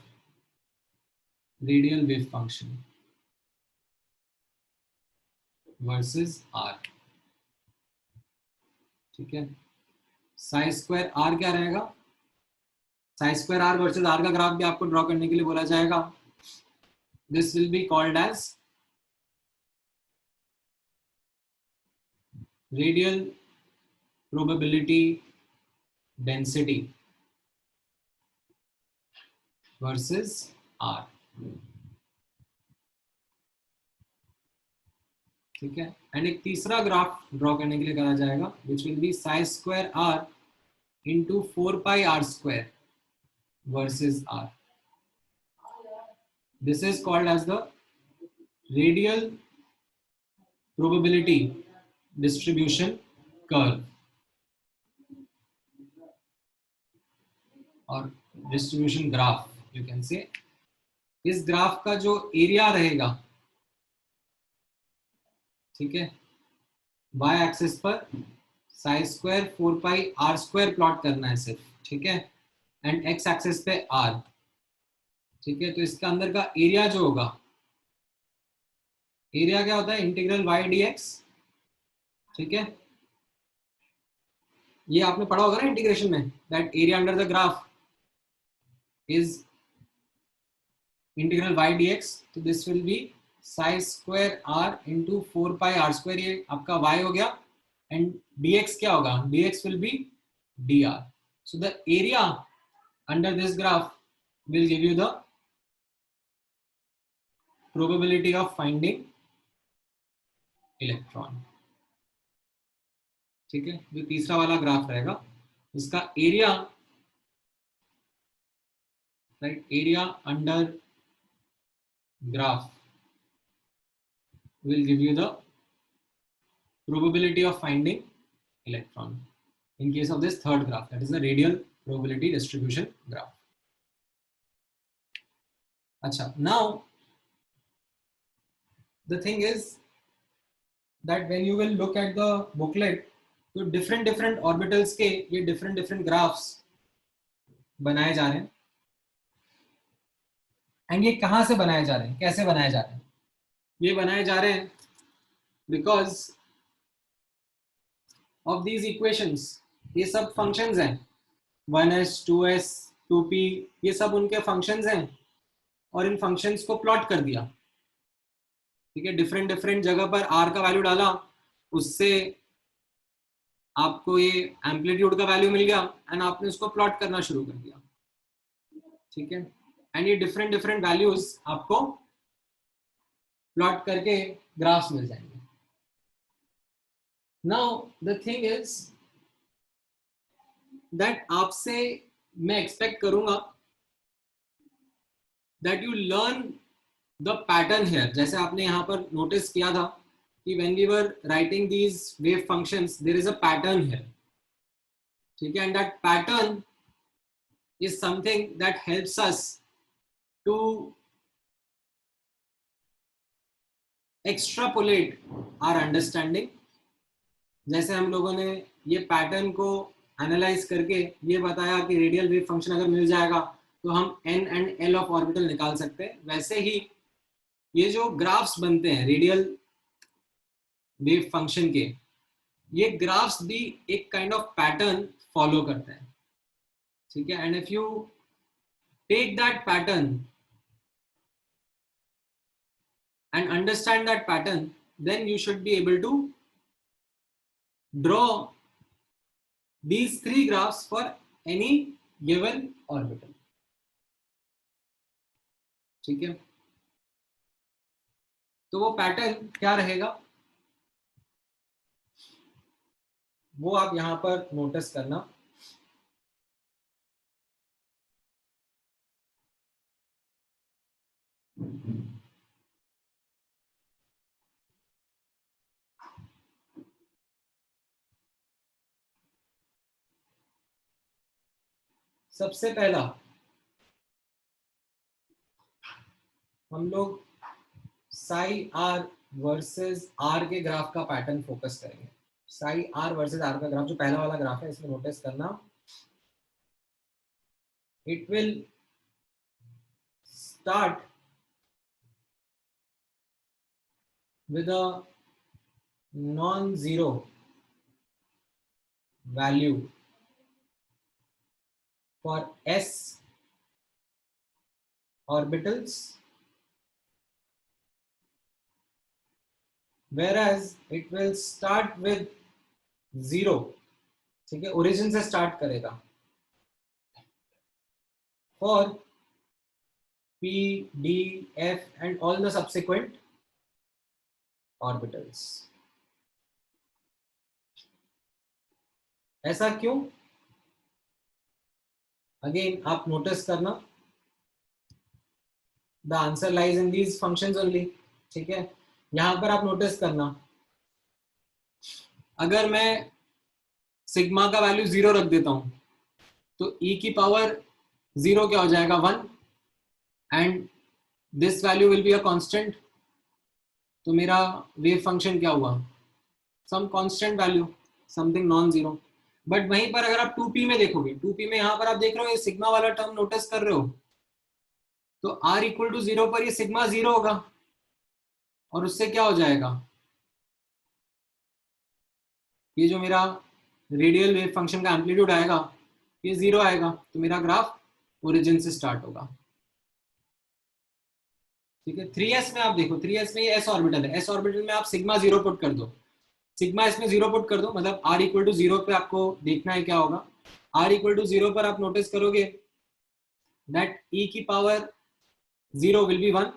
radial wave function versus r, ठीक है। साई स्क्वायर आर क्या रहेगा, psi square r versus r का ग्राफ भी आपको ड्रॉ करने के लिए बोला जाएगा, this will be called as radial probability density versus r, ठीक है। एंड एक तीसरा ग्राफ ड्रॉ करने के लिए करा जाएगा which will be psi square R into 4 pi r square versus r. This is called as the radial probability distribution curve और distribution graph you can say. इस ग्राफ का जो एरिया रहेगा, ठीक है, y एक्सिस पर Sai square 4 pi r square plot करना है सिर्फ, ठीक है, एंड x एक्सिस पे r, ठीक है. तो इसका अंदर का एरिया जो होगा, एरिया क्या होता है, इंटीग्रल y dx, ठीक है. ये आपने पढ़ा होगा ना इंटीग्रेशन में, that area under the graph is integral y dx. तो this will be psi square r into 4 pi r square, ये आपका y हो गया, एंड dx क्या होगा, dx will be dr. So the area under this graph will give you the probability of finding electron, ठीक है. जो तीसरा वाला ग्राफ रहेगा, इसका area, right, area under graph will give you the probability of finding electron in case of this third graph, that is the radial probability distribution graph. Acha, now the thing is that when you will look at the booklet, तो different orbitals के ये different graphs बनाए जा रहे हैं. एंड ये कहाँ से बनाए जा रहे हैं, कैसे बनाए जा रहे हैं? ये बनाए जा रहे हैं बिकॉज ऑफ दीज इक्वेशंस. ये सब फंक्शंस हैं, 1s 2s 2p, ये सब उनके फंक्शंस हैं, और इन फंक्शंस को प्लॉट कर दिया, ठीक है. डिफरेंट जगह पर r का वैल्यू डाला, उससे आपको ये एम्पलीट्यूड का वैल्यू मिल गया, एंड आपने उसको प्लॉट करना शुरू कर दिया, ठीक है. एंड ये डिफरेंट वैल्यूज आपको प्लॉट करके ग्राफ्स मिल जाएंगे. Now the thing is that आपसे मैं एक्सपेक्ट करूंगा that you learn the pattern here. जैसे आपने यहां पर नोटिस किया था कि when we were writing these wave functions, there is a pattern here, ठीक है. And that pattern is something that helps us to extrapolate our understanding. जैसे हम लोगों ने ये पैटर्न को एनालाइज करके ये बताया कि रेडियल वेव फंक्शन अगर मिल जाएगा तो हम n and l of orbital निकाल सकते हैं. वैसे ही ये जो ग्राफ्स बनते हैं रेडियल वेव फंक्शन के, ये ग्राफ्स भी एक काइंड ऑफ पैटर्न फॉलो करते हैं, ठीक है. And if you take that pattern and understand that pattern, then you should be able to draw these three graphs for any given orbital, ठीक है. तो वो पैटर्न क्या रहेगा वो आप यहां पर नोटिस करना. सबसे पहला हम लोग साई आर वर्सेस आर के ग्राफ का पैटर्न फोकस करेंगे. साई आर वर्सेस आर का ग्राफ जो पहला वाला ग्राफ है, इसमें नोटिस करना, it will start with a non-zero value for s orbitals, whereas it will start with 0, ठीक है, ओरिजिन से स्टार्ट करेगा, for p d f and all the subsequent orbitals. ऐसा क्यों? अगेन आप नोटिस करना, the answer lies in these functions only. ठीक है, यहां पर आप नोटिस करना, अगर मैं सिग्मा का वैल्यू 0 रख देता हूं तो e की पावर 0 क्या हो जाएगा, 1, and this value will be a constant. तो मेरा वेव फंक्शन क्या हुआ, some constant value, something non zero. But वहीं पर अगर आप 2p में देखोगे, 2p में यहां पर आप देख रहे हो ये सिग्मा वाला टर्म नोटिस कर रहे हो, तो r इक्वल टू 0 पर ये सिग्मा 0 होगा, और उससे क्या हो जाएगा, ये जो मेरा रेडियल वेव फंक्शन का एम्पलीट्यूड आएगा ये 0 आएगा, तो मेरा ग्राफ ओरिजिन से स्टार्ट होगा। ठीक है, 3s में आप देखो, 3s में ये s ऑर्बिटल है, s ऑर्बिटल में आप सिग्मा 0 पुट कर दो, सिग्मा इसमें 0 पुट कर दो, मतलब r इक्वल टू 0 पे आपको देखना है क्या होगा। r इक्वल टू 0 पर आप नोटिस करोगे दैट e की power 0 will be 1,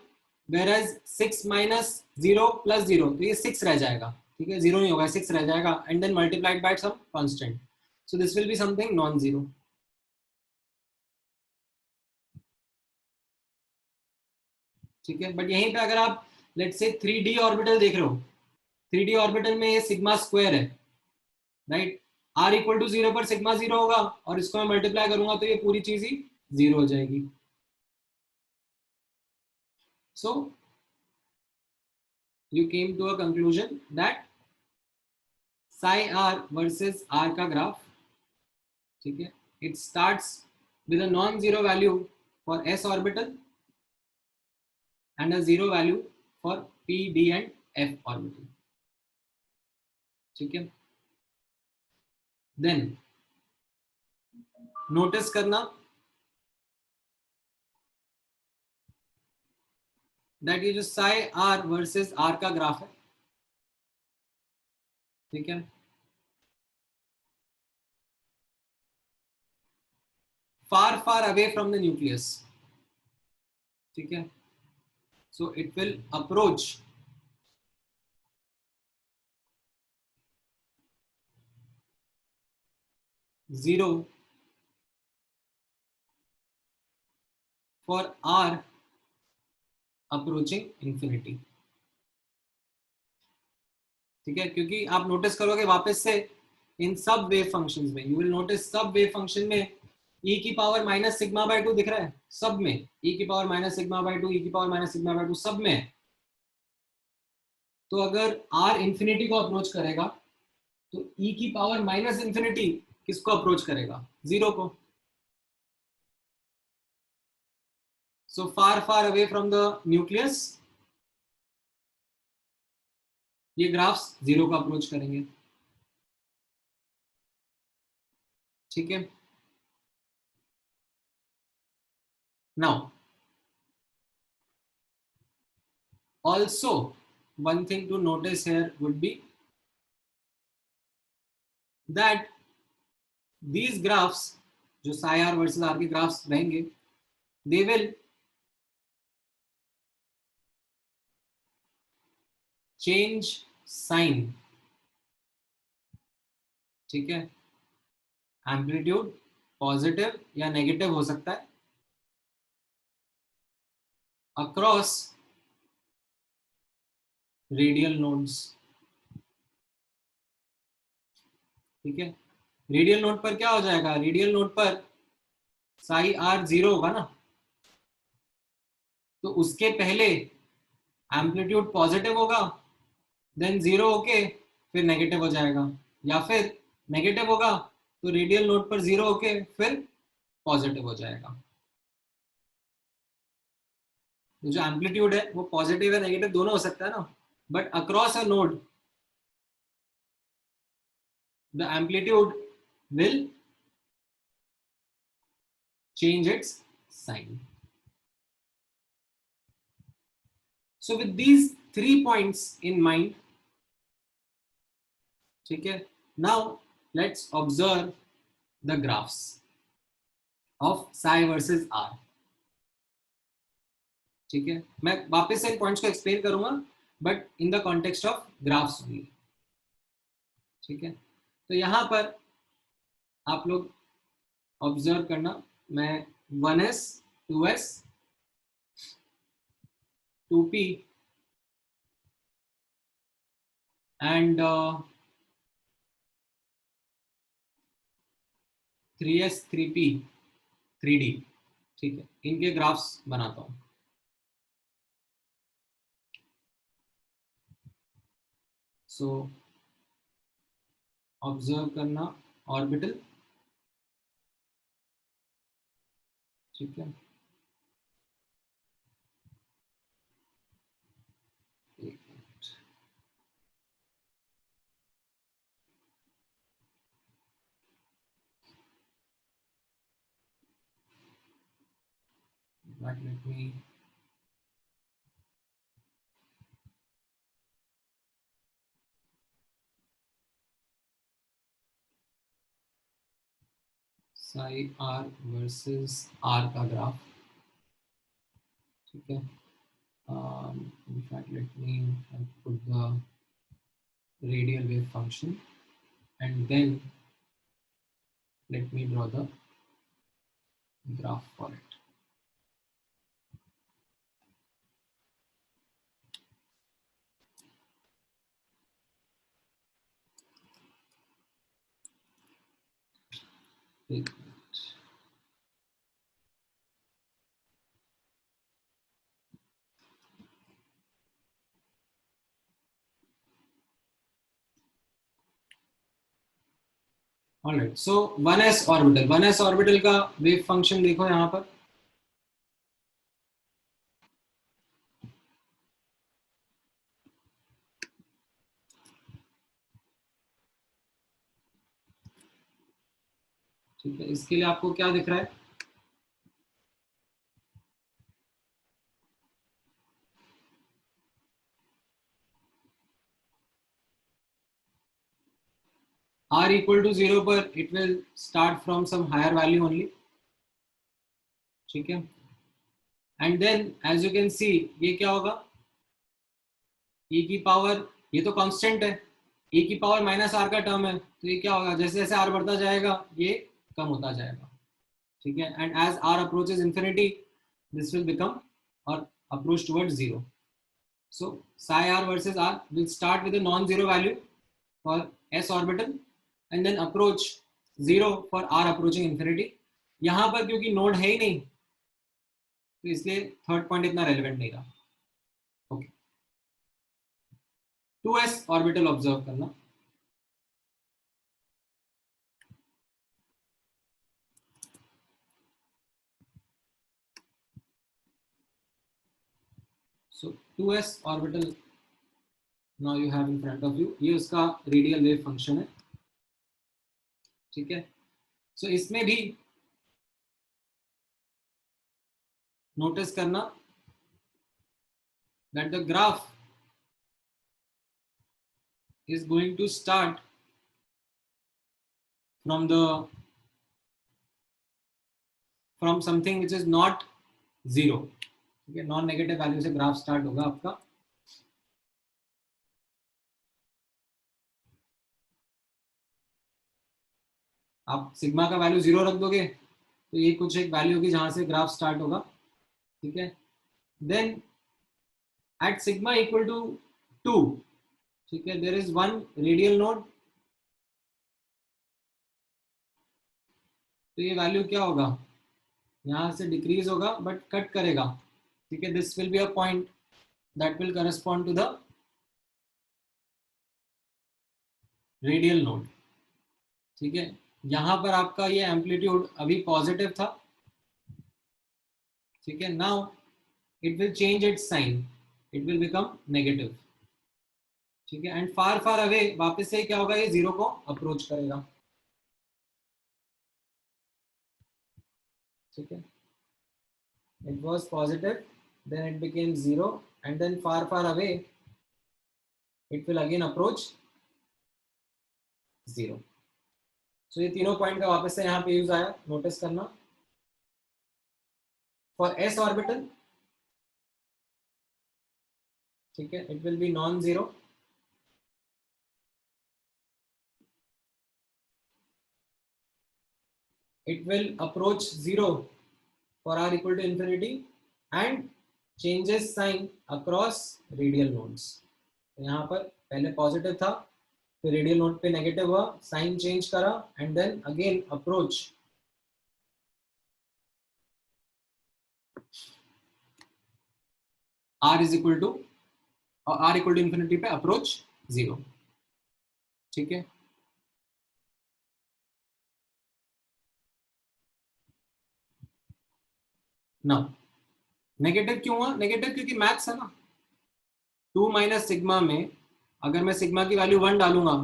whereas 6 minus 0 plus 0, तो ये 6 रह जाएगा। ठीक है, 0 नहीं होगा, 6 रह जाएगा, and then multiplied by some constant, so this will be something non zero. ठीक है, बट यहीं पे अगर आप लेट्स से 3d ऑर्बिटल देख रहे हो, 3d ऑर्बिटल में ये सिग्मा स्क्वायर है, राइट, r इक्वल टू 0 पर सिग्मा 0 होगा, और इसको मैं मल्टीप्लाई करूंगा तो ये पूरी चीज ही 0 हो जाएगी। सो you came to a conclusion that psi r versus r का ग्राफ, ठीक है, it starts with a non-zero value for s orbital and a zero value for p, d and f orbital। ठीक है, then नोटिस करना दैट ये जो psi r versus r का ग्राफ है, ठीक है, far far away from the nucleus। ठीक है, so it will approach zero for r approaching infinity। ठीक है, क्योंकि आप नोटिस करोगे वापस से इन सब वेव फंक्शंस में, यू विल नोटिस सब वेव फंक्शन में e की पावर माइनस सिग्मा बाय 2 दिख रहा है, सब में e की power minus sigma bye 2, e की पावर माइनस सिग्मा बाय 2, सब में। तो अगर r इंफिनिटी को अप्रोच करेगा तो e की पावर माइनस इंफिनिटी किसको अप्रोच करेगा, 0 को। So far far away from the nucleus ये ग्राफ्स 0 को अप्रोच करेंगे। ठीक है, now also one thing to notice here would be that these graphs जो psi r versus r के ग्राफ्स रहेंगे, they will change sign। ठीक है, एम्पलीट्यूड पॉजिटिव या नेगेटिव हो सकता है अक्रॉस रेडियल नोड्स। ठीक है, रेडियल नोड पर क्या हो जाएगा, रेडियल नोड पर psi r 0 होगा ना, तो उसके पहले एम्पलीट्यूड पॉजिटिव होगा, देन 0 होके फिर नेगेटिव हो जाएगा, या फिर नेगेटिव होगा तो रेडियल नोड पर 0 होके फिर पॉजिटिव हो जाएगा। तो जो एम्पलीट्यूड है वो पॉजिटिव है नेगेटिव दोनों हो सकता है ना, but across a node the amplitude will change its sign। So with these 3 points in mind, ठीक है, now let's observe the graphs of psi versus r। ठीक है, मैं वापस से इन पॉइंट्स को एक्सप्लेन करूंगा but in the context of graphs only. ठीक है, तो यहां पर आप लोग ऑब्जर्व करना मैं 1s 2s 2p and 3s 3p 3d, ठीक है, इनके ग्राफ्स बनाता हूं। सो ऑब्जर्व करना ऑर्बिटल, ठीक है, let me psi r versus r का ग्राफ, ठीक है। In fact, let me put the radial wave function and then let me draw the graph for it. एक मिनट। ऑलराइट, सो 1s ऑर्बिटल, 1s ऑर्बिटल का वेव फंक्शन देखो यहाँ पर, ठीक है। इसके लिए आपको क्या दिख रहा है, r इक्वल टू 0 पर it will start from some higher value only, ठीक है। And then as you can see ये क्या होगा, e की पावर, ये तो कांस्टेंट है, e की पावर माइनस आर का टर्म है, तो ये क्या होगा, जैसे जैसे r बढ़ता जाएगा ये कम होता जाएगा, ठीक है। And as r approaches infinity this will become और approach towards zero. So psi r versus r will start with a non-zero value for s orbital and then approach zero for r approaching infinity। यहाँ पर क्योंकि नोड है ही नहीं तो इसलिए थर्ड पॉइंट इतना रेलेवेंट नहीं रहा। ओके, 2s ऑर्बिटल ऑब्जर्व करना, सो 2s orbital now you have in front of you, ये उसका रेडियल वेव फंक्शन है, ठीक है। सो इसमें भी नोटिस करना that the graph is going to start from something which is not zero, ठीक है। नॉन नेगेटिव वैल्यू से ग्राफ स्टार्ट होगा आपका, आप सिग्मा का वैल्यू 0 रख दोगे तो ये कुछ एक वैल्यू होगी जहां से ग्राफ स्टार्ट होगा, ठीक है। Then at sigma equal to 2, ठीक है, there is one radial node, तो ये वैल्यू क्या होगा, यहां से डिक्रीज होगा बट कट करेगा, ठीक है। This will be a point that will correspond to the radial node, ठीक है। यहां पर आपका ये एम्पलीट्यूड अभी पॉजिटिव था, ठीक है। Now it will change its sign, it will become negative, ठीक है। एंड फार फार अवे वापस से क्या होगा, ये जीरो को अप्रोच करेगा, ठीक है। it was positive, then it became zero, and then far away it will again approach zero। so ये तीनों पॉइंट का वापस से यहाँ पे यूज आया, नोटिस करना। फॉर s ऑर्बिटल, ठीक है, it will B non zero, it will approach 0 for r equal to infinity and changes sign across radial nodes. तो यहाँ पर पहले पॉजिटिव था, फिर रेडियल नोड पे नेगेटिव हुआ, साइन चेंज करा and then again approach r is equal to infinity पे अप्रोच 0. ठीक है, ना नेगेटिव क्यों हुआ? नेगेटिव क्योंकि मैथ्स है ना. 2 माइनस सिग्मा में अगर मैं सिग्मा की वैल्यू 1 डालूंगा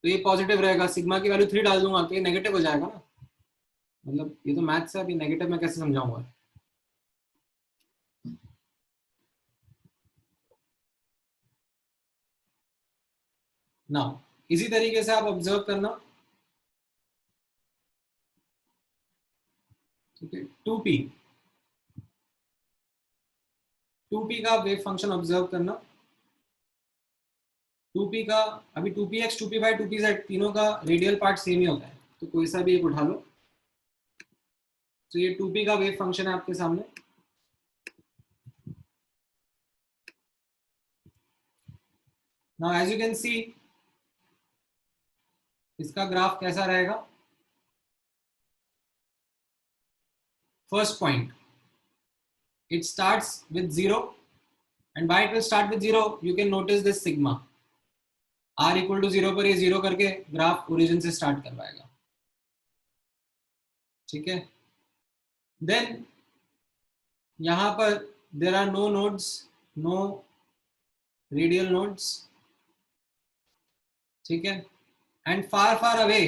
तो ये पॉजिटिव रहेगा, सिग्मा की वैल्यू 3 डाल दूंगा तो ये नेगेटिव हो जाएगा ना. मतलब ये तो मैथ्स है, अभी नेगेटिव में कैसे समझाऊंगा. ना इसी तरीके से आप ऑब्जर्व करना. ठीक है, 2p का वेव फंक्शन ऑब्जर्व करना. 2p का अभी 2px 2p5 2pz तीनों का रेडियल पार्ट सेम ही होता है, तो कोई सा भी एक उठा लो. तो ये 2p का वेव फंक्शन है आपके सामने. Now as you can see इसका ग्राफ कैसा रहेगा. First point, it starts with 0 and why it will start with 0 you can notice this sigma. r equal to 0 पर ये 0 करके ग्राफ ओरिजिन से स्टार्ट करवाएगा. ठीक है, देन यहां पर there are no nodes, no radial nodes. ठीक है, एंड फार फार अवे,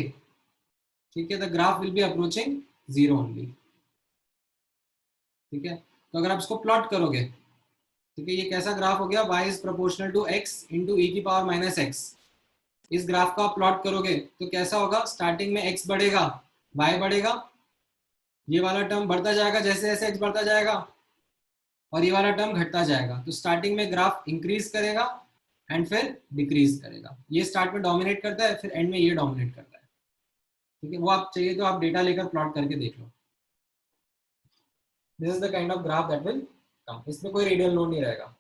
ठीक है, the graph will be approaching 0 only. ठीक है, तो अगर आप इसको प्लॉट करोगे, ठीक है, ये कैसा ग्राफ हो गया, y is proportional to x into e की पावर माइनस एक्स. इस ग्राफ को आप प्लॉट करोगे तो कैसा होगा, स्टार्टिंग में x बढ़ेगा, y बढ़ेगा, ये वाला टर्म बढ़ता जाएगा जैसे जैसे x बढ़ता जाएगा और ये वाला टर्म घटता जाएगा. तो स्टार्टिंग में ग्राफ इंक्रीज करेगा एंड फिर डिक्रीज करेगा. ये स्टार्ट में डोमिनेट करता है, फिर एंड में ये डोमिनेट करता है. ठीक है, वो आप चाहिए तो आप डेटा लेकर प्लॉट करके देख लो. This is the kind of graph that will come. इसमें कोई रेडियल नोड नहीं रहेगा.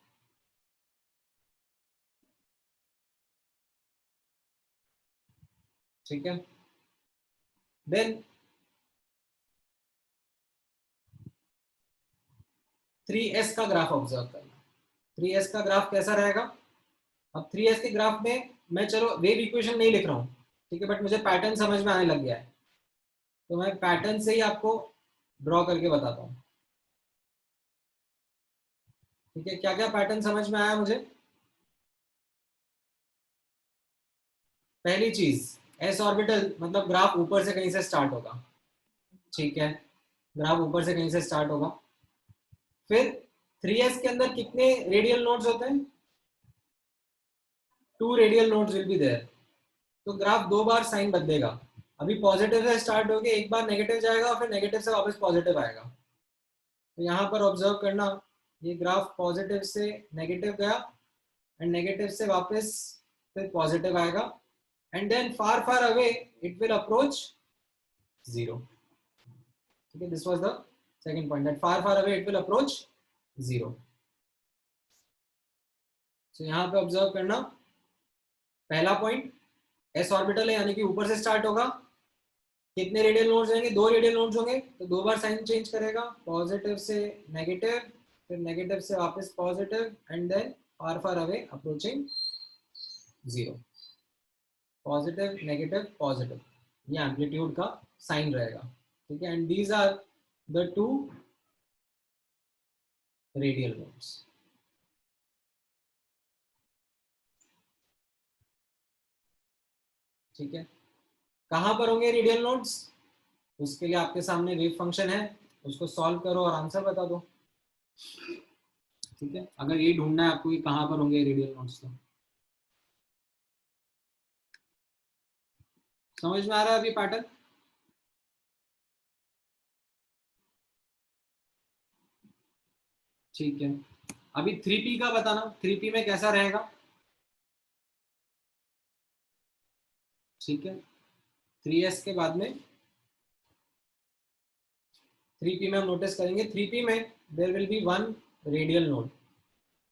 ठीक है, देन 3s का ग्राफ ऑब्जर्व करना. 3s का ग्राफ कैसा रहेगा. अब 3s के ग्राफ में मैं चलो वेव इक्वेशन नहीं लिख रहा हूँ, ठीक है, बट मुझे पैटर्न समझ में आने लग गया है, तो मैं पैटर्न से ही आपको ड्रॉ करके बताता हूँ. ठीक है, क्या क्या पैटर्न समझ में आया मुझे. पहली चीज, एस ऑर्बिटल मतलब ग्राफ ऊपर से कहीं से स्टार्ट होगा. ठीक है, ग्राफ ऊपर से कहीं से स्टार्ट होगा. फिर 3s के अंदर कितने रेडियल नोड्स होते हैं, 2 radial nodes will be there. तो ग्राफ 2 बार साइन बदलेगा. अभी पॉजिटिव से स्टार्ट होके एक बार नेगेटिव जाएगा और फिर नेगेटिव से वापस पॉजिटिव आएगा. तो यहाँ पर ऑब्जर्व करना, ये ग्राफ पॉजिटिव से नेगेटिव गया एंड नेगेटिव से वापस फिर पॉजिटिव आएगा and then far far away it will approach 0. ठीक है, this was the second point, that far far away it will approach 0. So यहाँ पे ऑब्जर्व करना, पहला पॉइंट एस ऑर्बिटल है यानी कि ऊपर से स्टार्ट होगा. कितने रेडियल नोड्स होंगे, 2 रेडियल नोड्स होंगे, तो 2 बार साइन चेंज करेगा, पॉजिटिव से नेगेटिव, फिर नेगेटिव से वापस positive and then far far away approaching 0. Positive negative positive, ये एम्पलीट्यूड का साइन रहेगा. ठीक है, and these are the 2 radial nodes. ठीक है, कहां पर होंगे रेडियल नोड्स, उसके लिए आपके सामने वेव फंक्शन है, उसको सॉल्व करो और आंसर बता दो. ठीक है, अगर ये ढूंढना है आपको कि कहां पर होंगे रेडियल नोड्स, तो समझ में आ रहा है अभी पैटर्न. ठीक है, अभी 3p का बताना, 3p में कैसा रहेगा. ठीक है, 3s के बाद में 3p में हम नोटिस करेंगे 3p में there will be one radial node,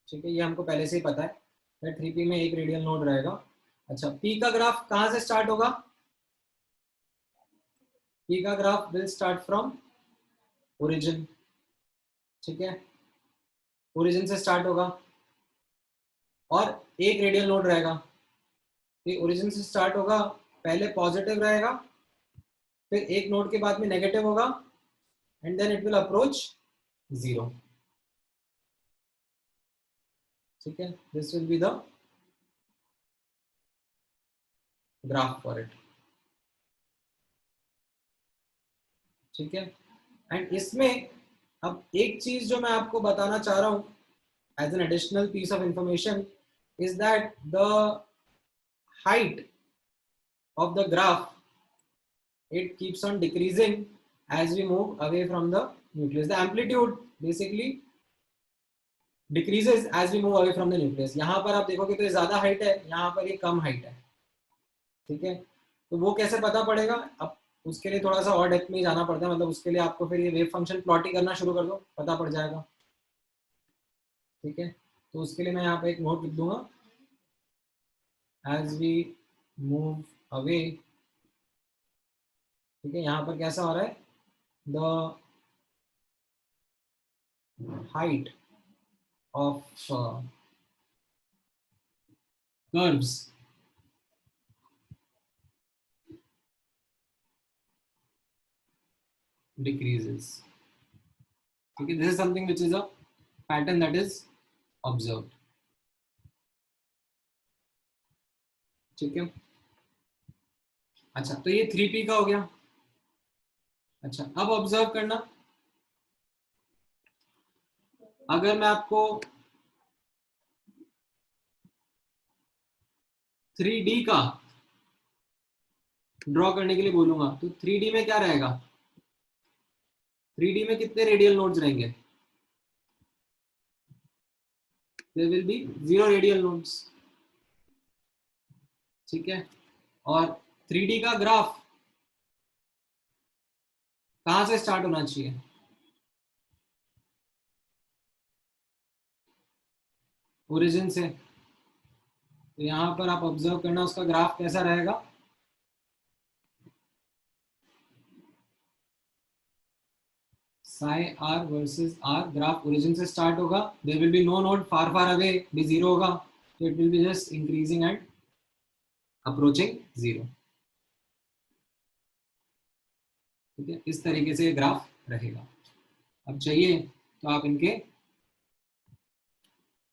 ठीक है, ये हमको पहले से ही पता है 3p में एक रेडियल नोड रहेगा। अच्छा, p का ग्राफ कहाँ से स्टार्ट होगा? p का graph will start from origin, ठीक है, ओरिजिन से स्टार्ट होगा और एक रेडियल नोड रहेगा। ये ओरिजिन से स्टार्ट होगा, पहले पॉजिटिव रहेगा, फिर एक नोड के बाद में नेगेटिव होगा and then it will approach 0, ठीक है, this will be the graph for it, ठीक है। एंड इसमें अब एक चीज जो मैं आपको बताना चाह रहा हूं as an additional piece of information is that the height of the graph, it keeps on decreasing as we move away from the nucleus. The amplitude basically decreases as we move away from the nucleus. यहाँ पर आप देखोगे तो ये ज्यादा हाइट है, यहाँ पर ये कम हाइट है, ठीक है। तो वो कैसे पता पड़ेगा? अब उसके लिए थोड़ा सा और डेप्थ में जाना पड़ता है, मतलब उसके लिए आपको फिर ये वेव फंक्शन प्लॉट ही करना शुरू कर दो, पता पड़ जाएगा, ठीक है। तो उसके लिए मैं यहाँ पे एक नोट लिख दूंगा, एज वी मूव अवे, ठीक है। यहाँ पर कैसा हो रहा है? The height of curves decreases, okay, this is something which is a pattern that is observed, ठीक है। अच्छा, तो ये 3p का हो गया। अच्छा, अब ऑब्जर्व करना, अगर मैं आपको 3d का ड्रॉ करने के लिए बोलूंगा तो 3d में क्या रहेगा? 3d में कितने रेडियल नोड्स रहेंगे? There will be 0 radial nodes, ठीक है। और 3d का ग्राफ कहां से स्टार्ट होना चाहिए? ओरिजिन से। तो यहां पर आप ऑब्जर्व करना उसका ग्राफ कैसा रहेगा? Psi r versus r, graph origin से स्टार्ट होगा, there will be no node far far away, भी जीरो होगा, तो it will be just increasing and approaching zero, ठीक है। इस तरीके से ग्राफ रहेगा। अब चाहिए तो आप इनके,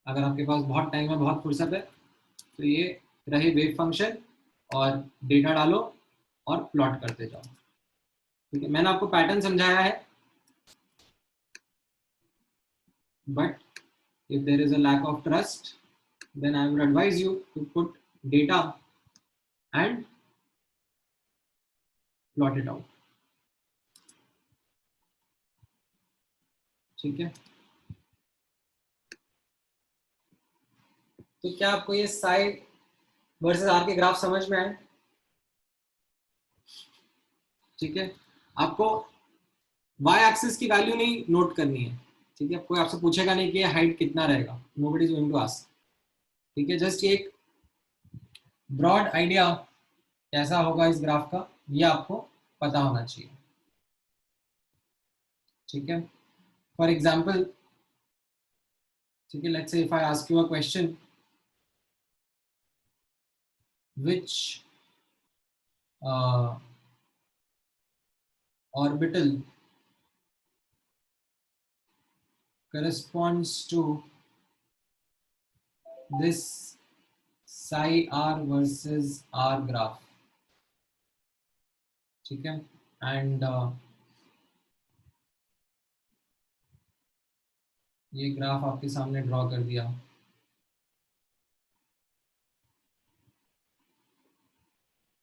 अगर आपके पास बहुत टाइम है, बहुत फुर्सत है, तो ये रहे वेव फंक्शन और डेटा डालो और प्लॉट करते जाओ, ठीक है। मैंने आपको पैटर्न समझाया है, but if there is a lack of trust, then I would advise you to put data and plot it out, ठीक है। तो क्या आपको ये साई वर्सेस आर के ग्राफ समझ में आए? ठीक है, आपको वाई एक्सिस की वैल्यू नहीं नोट करनी है, ठीक है। कोई आपसे पूछेगा नहीं कि हाइट कितना रहेगा, nobody is going to ask, ठीक है। जस्ट एक ब्रॉड आइडिया कैसा होगा इस ग्राफ का, ये आपको पता होना चाहिए, ठीक है। फॉर एग्जाम्पल, ठीक है, let's say if I ask you a question, which orbital corresponds to this psi r versus r graph, ठीक है। एंड ये ग्राफ आपके सामने ड्रॉ कर दिया,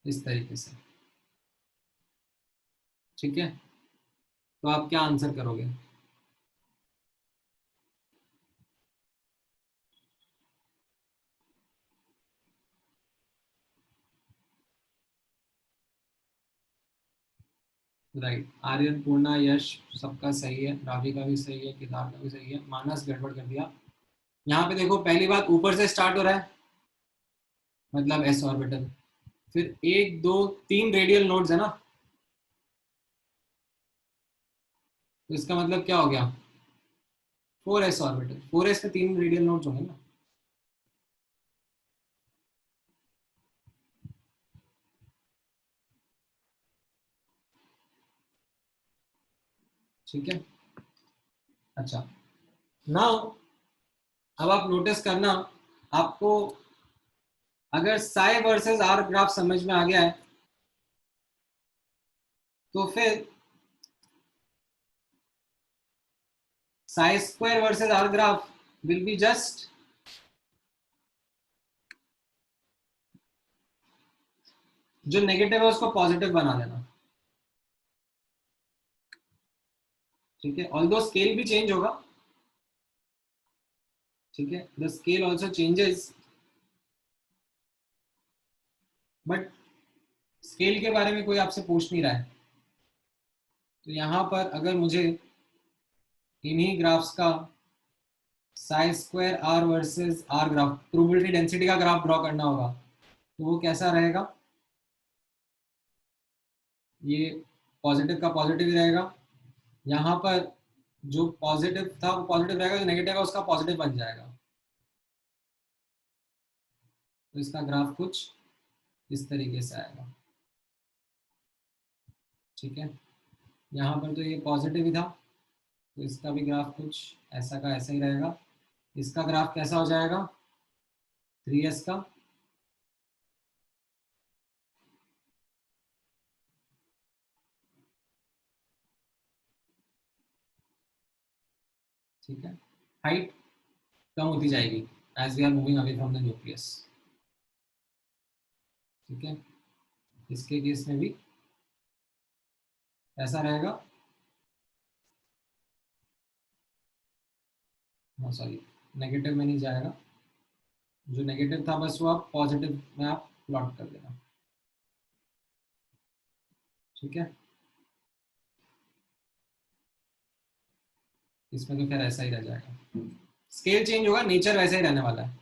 इस तरीके से, ठीक है। तो आप क्या आंसर करोगे? राइट, आर्यन, पूर्णा, यश सबका सही है, रावी का भी सही है, केदार का भी सही है, मानस गड़बड़ कर दिया। यहाँ पे देखो पहली बात ऊपर से स्टार्ट हो रहा है, मतलब एस ऑर्बिटल, फिर एक दो तीन रेडियल नोड्स है ना, तो इसका मतलब क्या हो गया, 4s ऑर्बिटल, 4s पे तीन रेडियल नोड्स होंगे ना। ठीक है, अच्छा, नाउ अब आप नोटिस करना, आपको अगर साई वर्सेस आर ग्राफ समझ में आ गया है तो फिर psi square versus r graph will be just जो नेगेटिव है उसको पॉजिटिव बना देना। ठीक है, ऑल्दो स्केल भी चेंज होगा, ठीक है, the scale also changes, but scale के बारे में कोई आपसे पूछ नहीं रहा है। तो यहां पर अगर मुझे इन्हीं ग्राफ्स का psi square r versus r graph, probability density का ग्राफ ड्रॉ करना होगा, तो वो कैसा रहेगा, ये पॉजिटिव का पॉजिटिव ही रहेगा, यहाँ पर जो पॉजिटिव था वो पॉजिटिव रहेगा, जो नेगेटिव है उसका पॉजिटिव बन जाएगा। तो इसका ग्राफ कुछ इस तरीके से आएगा। ठीक है, यहाँ पर तो ये पॉजिटिव ही था, तो इसका भी ग्राफ कुछ ऐसा का ऐसा ही रहेगा। इसका ग्राफ कैसा हो जाएगा, 3s का, ठीक है, हाइट कम होती जाएगी as we are moving away from the nucleus. ठीक है, इसके केस में भी ऐसा रहेगा, हाँ सॉरी, नेगेटिव में नहीं जाएगा, जो नेगेटिव था बस वो आप पॉजिटिव में आप प्लॉट कर देना। ठीक है, इसमें तो फिर ऐसा ही रह जाएगा, स्केल चेंज होगा, नेचर वैसे ही रहने वाला है।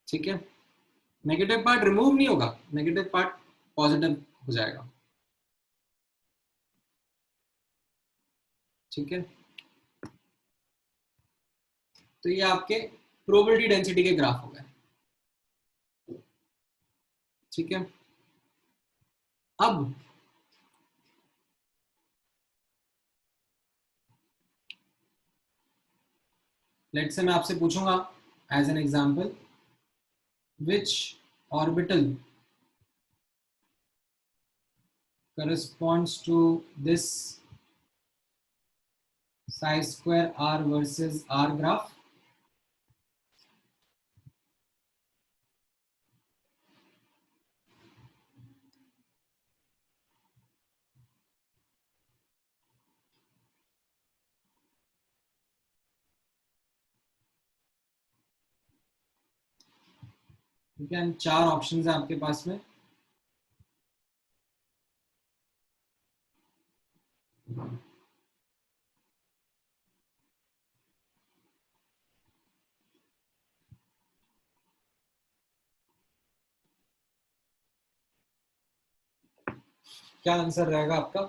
ठीक है, नेगेटिव पार्ट रिमूव नहीं होगा, नेगेटिव पार्ट पॉजिटिव हो जाएगा। ठीक है, तो ये आपके प्रोबेबिलिटी डेंसिटी के ग्राफ हो गए। ठीक है, अब लेट से मैं आपसे पूछूंगा as an example, which orbital corresponds to this psi square r versus r graph। ठीक है, चार ऑप्शंस है आपके पास में, क्या आंसर रहेगा आपका।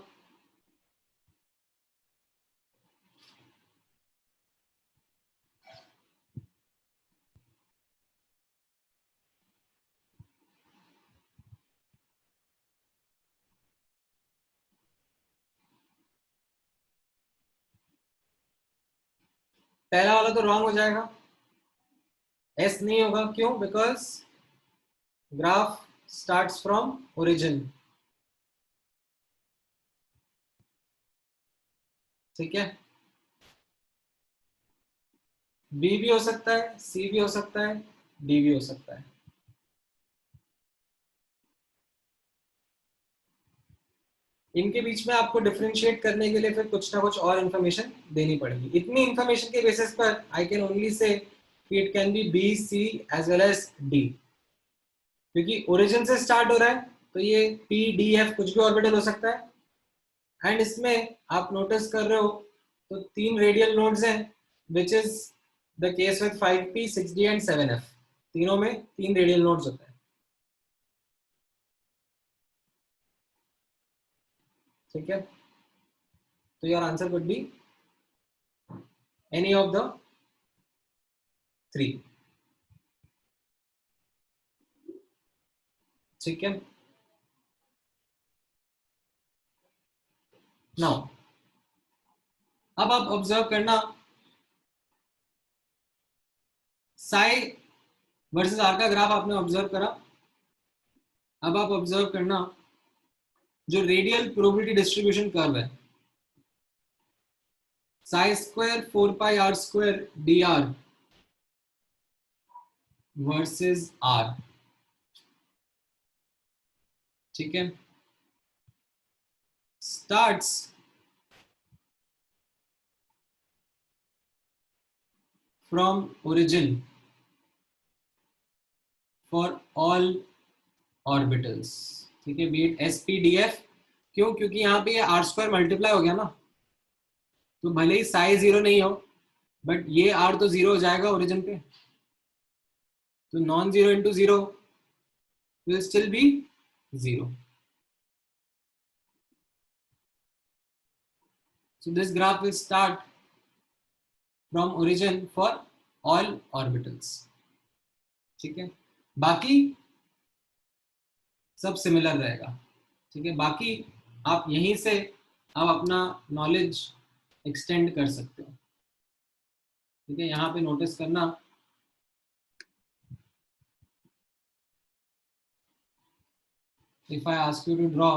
पहला वाला तो रॉन्ग हो जाएगा, एस नहीं होगा, क्यों, because graph starts from origin. ठीक है, बी भी हो सकता है, सी भी हो सकता है, डी भी हो सकता है। इनके बीच में आपको डिफरेंशिएट करने के लिए फिर कुछ ना कुछ और इंफॉर्मेशन देनी पड़ेगी। इतनी इंफॉर्मेशन के बेसिस पर I can only say it can be B, C as well as D. क्योंकि ओरिजिन से स्टार्ट हो रहा है तो ये पी डी एफ कुछ भी ऑर्बिटल हो सकता है। एंड इसमें आप नोटिस कर रहे हो तो 3 रेडियल नोड्स हैं, which is the case with 5p 6d and 7f। तीनों में 3 रेडियल नोड्स होते हैं। ठीक है, तो your answer could be any of the 3। ठीक है, नाउ अब आप ऑब्जर्व करना, साई वर्सेस आर का ग्राफ आपने ऑब्जर्व करा। अब आप ऑब्जर्व करना जो रेडियल प्रोबेबिलिटी डिस्ट्रीब्यूशन कर्व है, psi square 4 pi r square d r versus r. ठीक है, starts from origin for all orbitals. ठीक है, be it s p d f. क्यों? क्योंकि यहाँ पे ये आर स्क्वायर मल्टीप्लाई हो गया ना, तो भले ही साई जीरो नहीं हो बट ये आर तो जीरो हो जाएगा ओरिजिन पे, तो non zero into zero will still be zero. So this graph will start from origin for all orbitals। ठीक है, बाकी सब सिमिलर रहेगा। ठीक है, बाकी आप यहीं से आप अपना नॉलेज एक्सटेंड कर सकते हो। ठीक है, यहाँ पे नोटिस करना, if I ask you to draw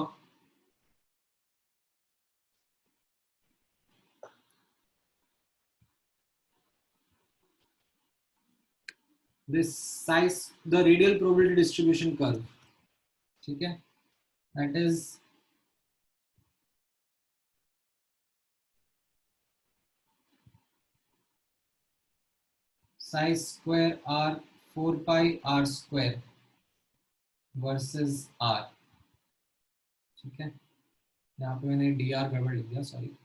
this size, the radial probability distribution curve। ठीक है, that is psi square r 4 pi r square versus r। ठीक है, यहाँ पे मैंने डी आर गड़बड़ लिख दिया, सॉरी।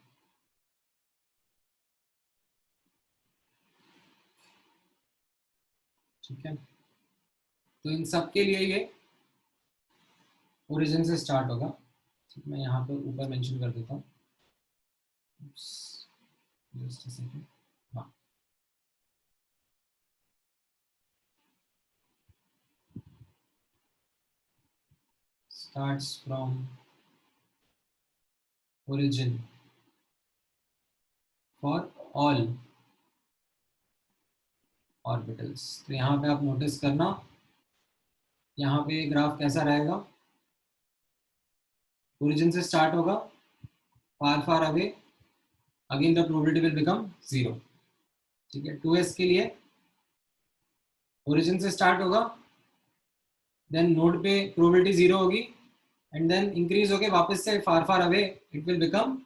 ठीक है, तो इन सब के लिए ये ओरिजिन से स्टार्ट होगा। ठीक, मैं यहाँ पे ऊपर मेंशन कर देता हूँ, जस्ट अ सेकंड। हाँ, starts from origin for all orbitals. तो यहाँ पे आप नोटिस करना, यहाँ पे ग्राफ कैसा रहेगा, ओरिजिन से स्टार्ट होगा, far far away, again the probability will become zero. ठीक है, 2s के लिए ओरिजिन से स्टार्ट होगा, देन नोड पे प्रोबेबिलिटी जीरो होगी, एंड देन इंक्रीज होके वापस से far far away it will become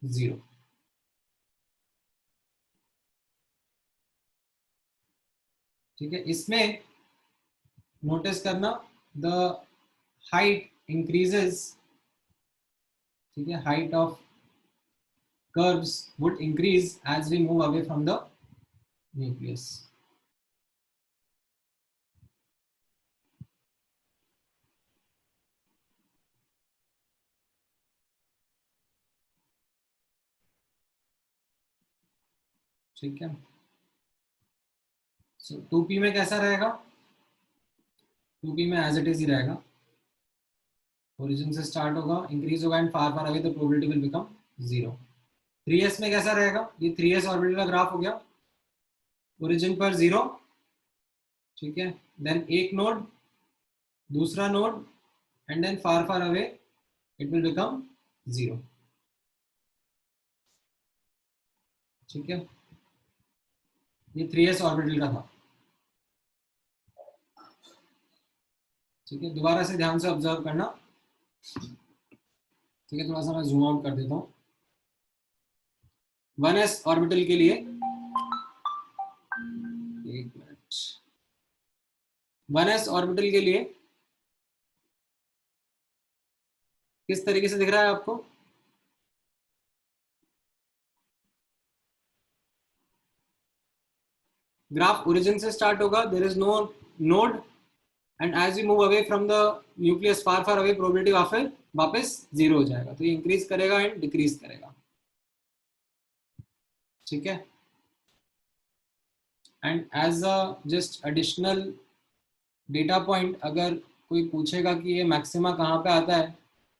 zero. ठीक है, इसमें नोटिस करना द हाइट इंक्रीजेस। ठीक है, height of curves would increase as we move away from the nucleus। ठीक है, सो 2p में कैसा रहेगा, 2p में एज इट इज ही रहेगा, ओरिजिन से स्टार्ट होगा, इंक्रीज होगा and far far away the probability will become zero. 3s में कैसा रहेगा, ये 3s ऑर्बिटल का ग्राफ हो गया, ओरिजिन पर जीरो। ठीक है, देन एक नोड, दूसरा node, and then far far away it will become zero. ठीक है, ये 3s ऑर्बिटल का था। ठीक है, दोबारा से ध्यान से ऑब्जर्व करना। ठीक है, थोड़ा सा मैं जूम आउट कर देता हूँ। 1s ऑर्बिटल के लिए, एक मिनट, 1s ऑर्बिटल के लिए किस तरीके से दिख रहा है आपको? ग्राफ ओरिजिन से स्टार्ट होगा, there is no node, and as you move away from the nucleus far far away, probability वापस जीरो हो जाएगा, तो ये इंक्रीज करेगा एंड डिक्रीज करेगा, ठीक है। And as a just additional data point, अगर कोई पूछेगा कि ये मैक्सिमा कहाँ पे आता है,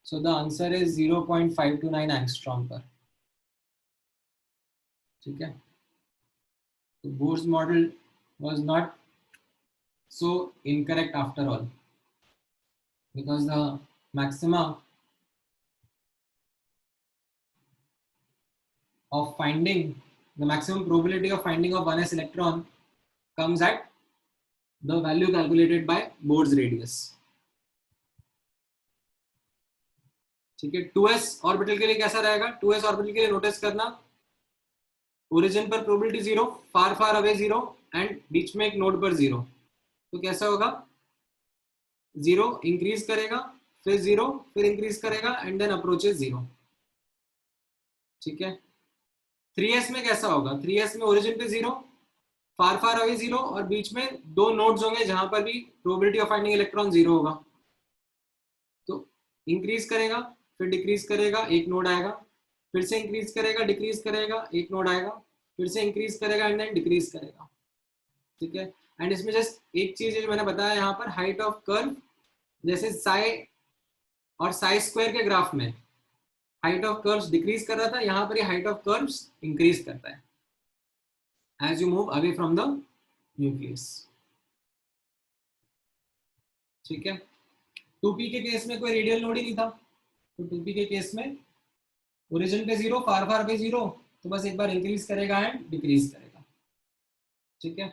so the answer is 0.529 angstrom पर, ठीक है। तो Bohr's model was not so incorrect after all, because the maxima of finding, the maximum probability of finding of 1s electron comes at the value calculated by Bohr's radius, ठीक है। 2s ऑर्बिटल के लिए कैसा रहेगा? 2s ऑर्बिटल के लिए नोटिस करना, ओरिजिन पर probability zero, far far away zero, and बीच में एक नोड पर जीरो, तो कैसा होगा? जीरो इंक्रीज करेगा, फिर जीरो, फिर इंक्रीज करेगा, एंड देन अप्रोचेस जीरो, ठीक है। 3s में कैसा होगा? 3s में ओरिजिन पे zero, far far away zero, और बीच में दो नोड्स होंगे जहां पर भी probability of finding electron zero होगा, तो इंक्रीज करेगा, फिर डिक्रीज करेगा, एक नोड आएगा, फिर से इंक्रीज करेगा, डिक्रीज करेगा, एक नोड आएगा, फिर से इंक्रीज करेगा एंड देन डिक्रीज करेगा, ठीक है। एंड इसमें जस्ट एक चीज जो मैंने बताया यहाँ पर, हाइट ऑफ कर्व, जैसे साई और साई स्क्वायर के ग्राफ में हाइट ऑफ कर्व्स डिक्रीज कर रहा था, यहाँ पर ये हाइट ऑफ कर्व्स इंक्रीज करता है as you move away from the nucleus, ठीक है। 2p के केस में कोई रेडियल नोड ही नहीं था, तो 2p के केस में ओरिजिन पे जीरो, फार फार पे जीरो, तो बस एक बार इंक्रीज करेगा एंड डिक्रीज करेगा, ठीक है।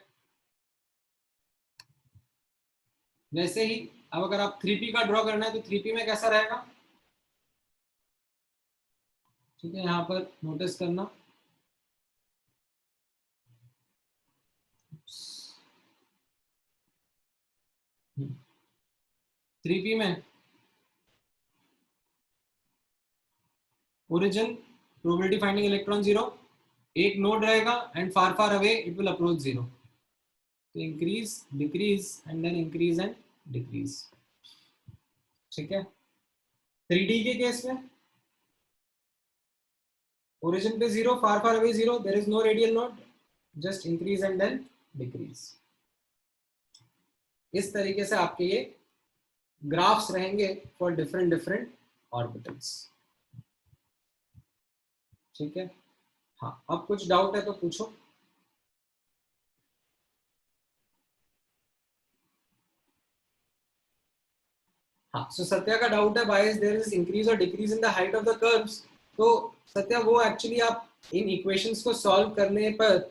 वैसे ही अब अगर आप 3p का ड्रॉ करना है, तो 3p में कैसा रहेगा, ठीक है। यहाँ पर नोटिस करना, 3p में origin probability finding electron zero, एक नोड रहेगा, and far far away it will approach zero, तो increase decrease and then increase and decrease, ठीक है। 3d के केस में ओरिजिन पे zero, far far away zero, there is no radial node, just increase and then decrease. इस तरीके से आपके ये ग्राफ्स रहेंगे फॉर डिफरेंट डिफरेंट ऑर्बिटल्स, ठीक है। हाँ, अब कुछ डाउट है तो पूछो। हाँ, सो सत्या का डाउट है, why is there is increase और decrease in the height of the curves. तो सत्या, वो एक्चुअली आप इन इक्वेशंस को सॉल्व करने पर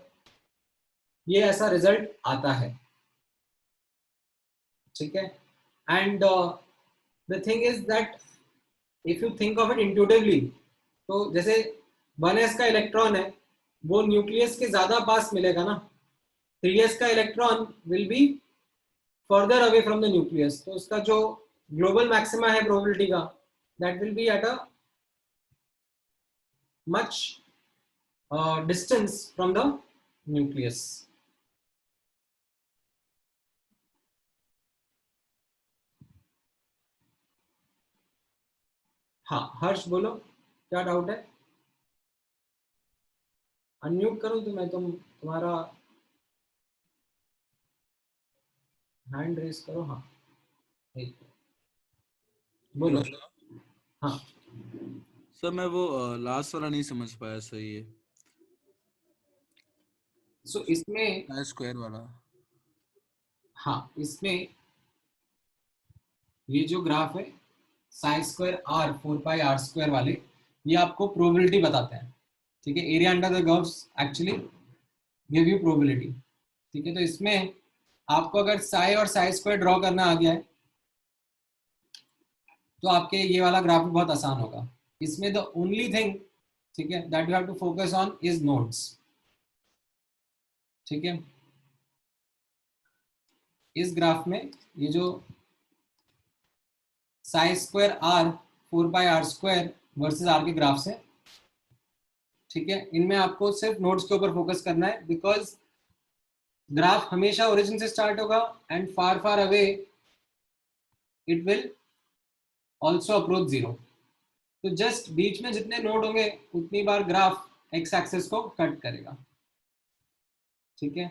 ये ऐसा रिजल्ट आता है, ठीक है। And the thing is that if you think of it intuitively, तो जैसे 1s का इलेक्ट्रॉन है, वो न्यूक्लियस के ज्यादा पास मिलेगा ना, 3s का electron will be further away from the nucleus, तो उसका जो ग्लोबल मैक्सिमा है प्रोबेबिलिटी का, that will be at a much distance from the nucleus. हाँ हर्ष, बोलो क्या डाउट है? अनम्यूट करूं तो मैं तुम्हारा हैंड रेस करो। हाँ, एक बोलो। हेलो हाँ, सर, मैं वो लास्ट वाला नहीं समझ पाया सही है, सो इसमें, स्क्वायर वाला। हाँ इसमें ये जो ग्राफ है psi square r 4 pi r square वाले, ये आपको प्रोबेबिलिटी बताते हैं, ठीक है। Area under the curves actually give you probability, ठीक है। तो इसमें आपको अगर साई और साई स्क्वायर ड्रॉ करना आ गया है, तो आपके ये वाला ग्राफ भी बहुत आसान होगा। इसमें द ओनली थिंग, ठीक है, that you have to focus on is nodes, ठीक है। इस ग्राफ में ये जो psi square r 4πr² versus r के ग्राफ से। ठीक है, इनमें आपको सिर्फ नोड्स के ऊपर फोकस करना है, बिकॉज ग्राफ हमेशा ओरिजिन से स्टार्ट होगा and far far away it will also approach zero. तो जस्ट बीच में जितने नोड होंगे उतनी बार ग्राफ एक्स एक्सिस को कट करेगा। ठीक है,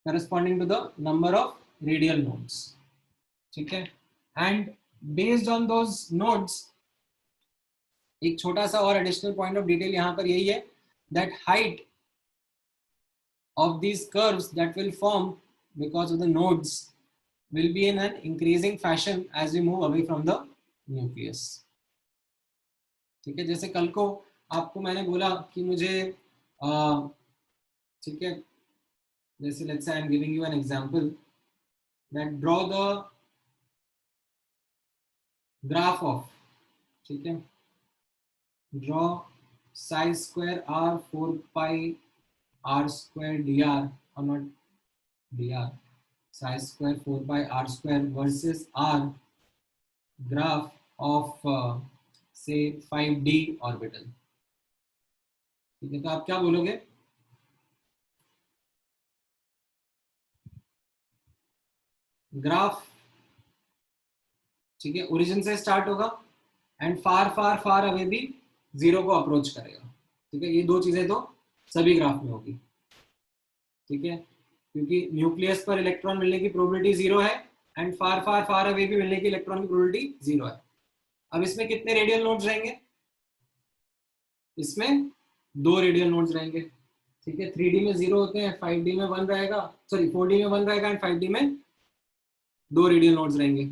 corresponding to the number of radial nodes. ठीक है, and based on those nodes, एक छोटा सा और एडिशनल पॉइंट ऑफ डिटेल यहां पर यही है that height of these curves that will form because of the nodes will be in an increasing fashion as we move away from the nucleus। ठीक है, जैसे कल को आपको मैंने बोला कि मुझे ठीक है, जैसे let's say I am giving you an example that draw the graph of, ठीक है, draw psi square r 4 pi r square dr or not dr, psi square 4 by r square versus r graph of say 5d orbital। ठीक है, तो आप क्या बोलोगे? ग्राफ, ठीक है, ओरिजिन से स्टार्ट होगा and far far far away भी जीरो को अप्रोच करेगा। ठीक है, ये दो चीजें तो सभी ग्राफ में होगी। ठीक है, क्योंकि न्यूक्लियस पर इलेक्ट्रॉन मिलने की प्रोबेबिलिटी जीरो है and far far far away भी मिलने की इलेक्ट्रॉन की प्रोबेबिलिटी जीरो है। अब इसमें कितने रेडियल नोड्स रहेंगे? इसमें 2 रेडियल नोड्स रहेंगे। ठीक है, 3D में 0 होते हैं, 5D में 1 रहेगा, सॉरी 4D में 1 रहेगा एंड 5D में 2 रेडियल नोड्स रहेंगे।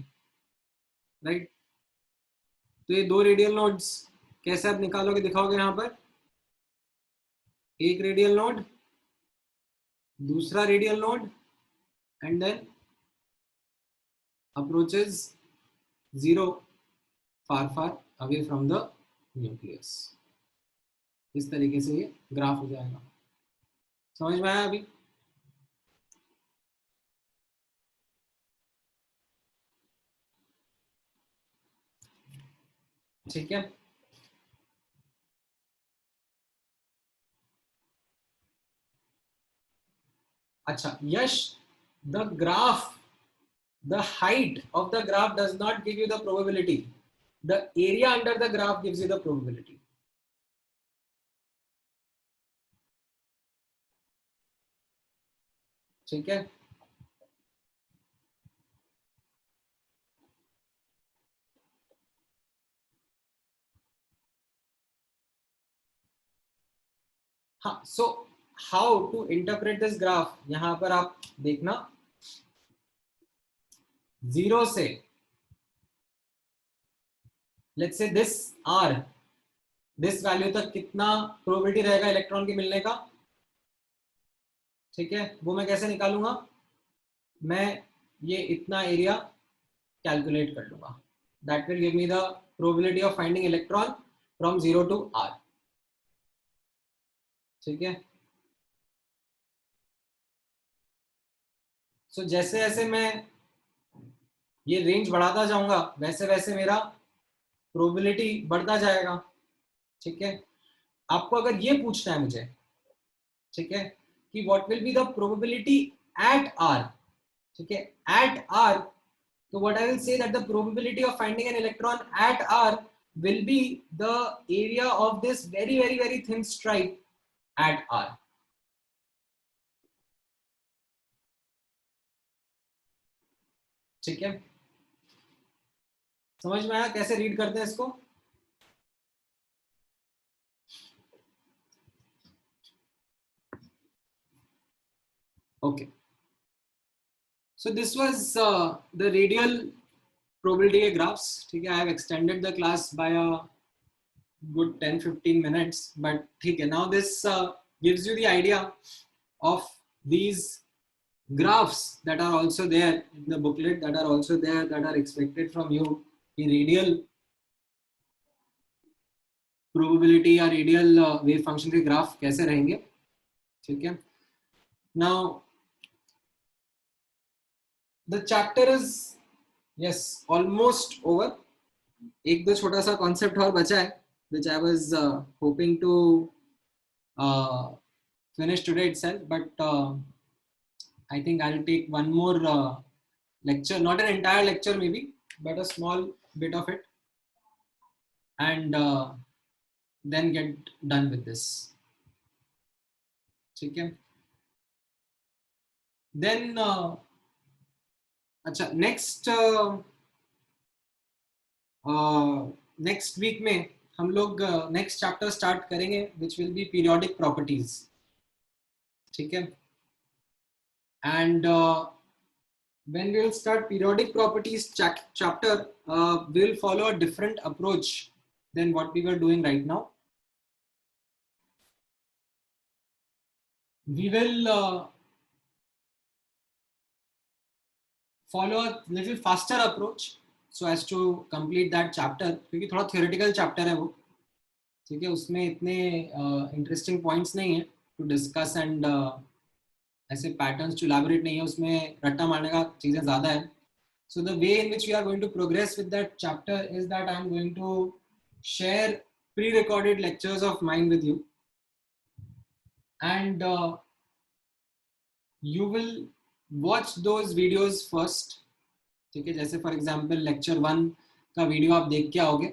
राइट, तो ये 2 रेडियल नोड्स कैसे आप निकालोगे, दिखाओगे यहाँ पर। एक रेडियल नोड, दूसरा radial node and then approaches 0 far far away from the nucleus. इस तरीके से ये ग्राफ हो जाएगा। समझ में आया अभी? ठीक है, अच्छा Yash, the graph, the height of the graph does not give you the probability, the area under the graph gives you the probability। ठीक है, हाँ, so how to interpret this graph, यहां पर आप देखना, 0 से let's say this r, this value तक कितना प्रोबेबिलिटी रहेगा इलेक्ट्रॉन के मिलने का। ठीक है, वो मैं कैसे निकालूंगा? मैं ये इतना एरिया कैलकुलेट कर लूंगा, that will give me the probability of finding electron from 0 to r। ठीक है, सो जैसे जैसे मैं ये रेंज बढ़ाता जाऊंगा वैसे वैसे मेरा प्रोबेबिलिटी बढ़ता जाएगा। ठीक है, आपको अगर ये पूछना है मुझे, ठीक है, कि what will be the probability at r, ठीक है, एट r, तो what I will say that the probability of finding an electron at r will be the area of this very very very thin stripe at r। ठीक है, समझ में आया कैसे रीड करते हैं इसको? Okay, so this was the radial probability graphs। ठीक है, I have extended the class by a good 10-15 minutes, but ठीक है, now this gives you the idea of these graphs that are also there in the booklet, that are also there, that are expected from you कि radial probability या radial wave function के ग्राफ कैसे रहेंगे। ठीक है, now the chapter is yes almost over। एक दो छोटा सा कॉन्सेप्ट और बचा है which I was hoping to finish today itself, but I think I'll take one more lecture, not an entire lecture maybe, but a small bit of it, and then get done with this. ठीक है? Then अच्छा, नेक्स्ट वीक में हम लोग नेक्स्ट चैप्टर स्टार्ट करेंगे विच विल बी पीरियोडिक प्रॉपर्टीज. ठीक है? And when we will start periodic properties chapter, we will follow a different approach than what we were doing right now. We will follow a little faster approach so as to complete that chapter, क्योंकि थोड़ा theoretical chapter है वो. ठीक है? उसमें इतने interesting points नहीं है to discuss, and ऐसे पैटर्न्स टू इलैबोरेट नहीं है उसमें, रट्टा मारने का चीजें ज्यादा है. So the way in which we are going to progress with that chapter is that I am going to share pre-recorded lectures of mine with you, and you will watch those videos first. ठीक है? जैसे फॉर एग्जाम्पल लेक्चर 1 का वीडियो आप देख के आओगे,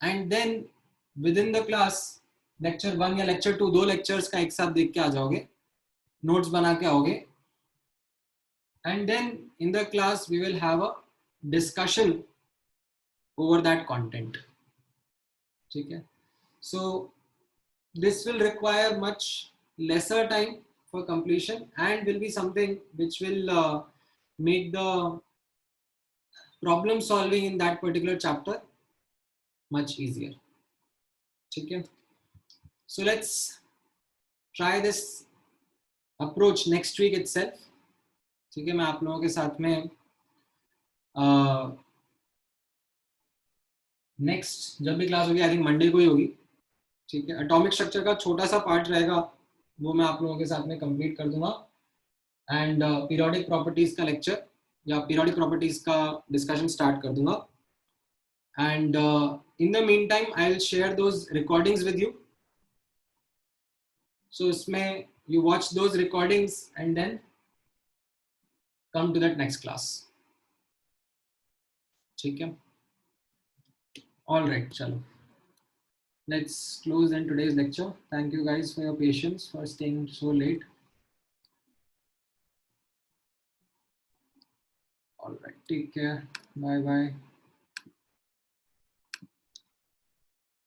and then within the class lecture 1 या लेक्चर 2, 2 लेक्चर्स का एक साथ देख के आ जाओगे, नोट्स बना के आओगे, and then in the class we will have a discussion over that content. ठीक है? So this will require much lesser time for completion and will be something which will make the problem solving in that particular chapter much easier. ठीक है? So let's try this approach next week itself. ठीक है? मैं आप लोगों के साथ में नेक्स्ट जब भी क्लास होगी, आई थिंक मंडे को ही होगी. ठीक है? एटॉमिक स्ट्रक्चर का छोटा सा पार्ट रहेगा, वो मैं आप लोगों के साथ में कंप्लीट कर दूंगा, एंड पीरियोडिक प्रॉपर्टीज का लेक्चर या पीरियोडिक प्रॉपर्टीज का डिस्कशन स्टार्ट कर दूंगा. And in the mean time I will share those recordings with you. So इसमें you watch those recordings and then come to that next class. ठीक है? All right, chalo. Let's close then today's lecture. Thank you guys for your patience, for staying so late. All right, take care. Bye bye.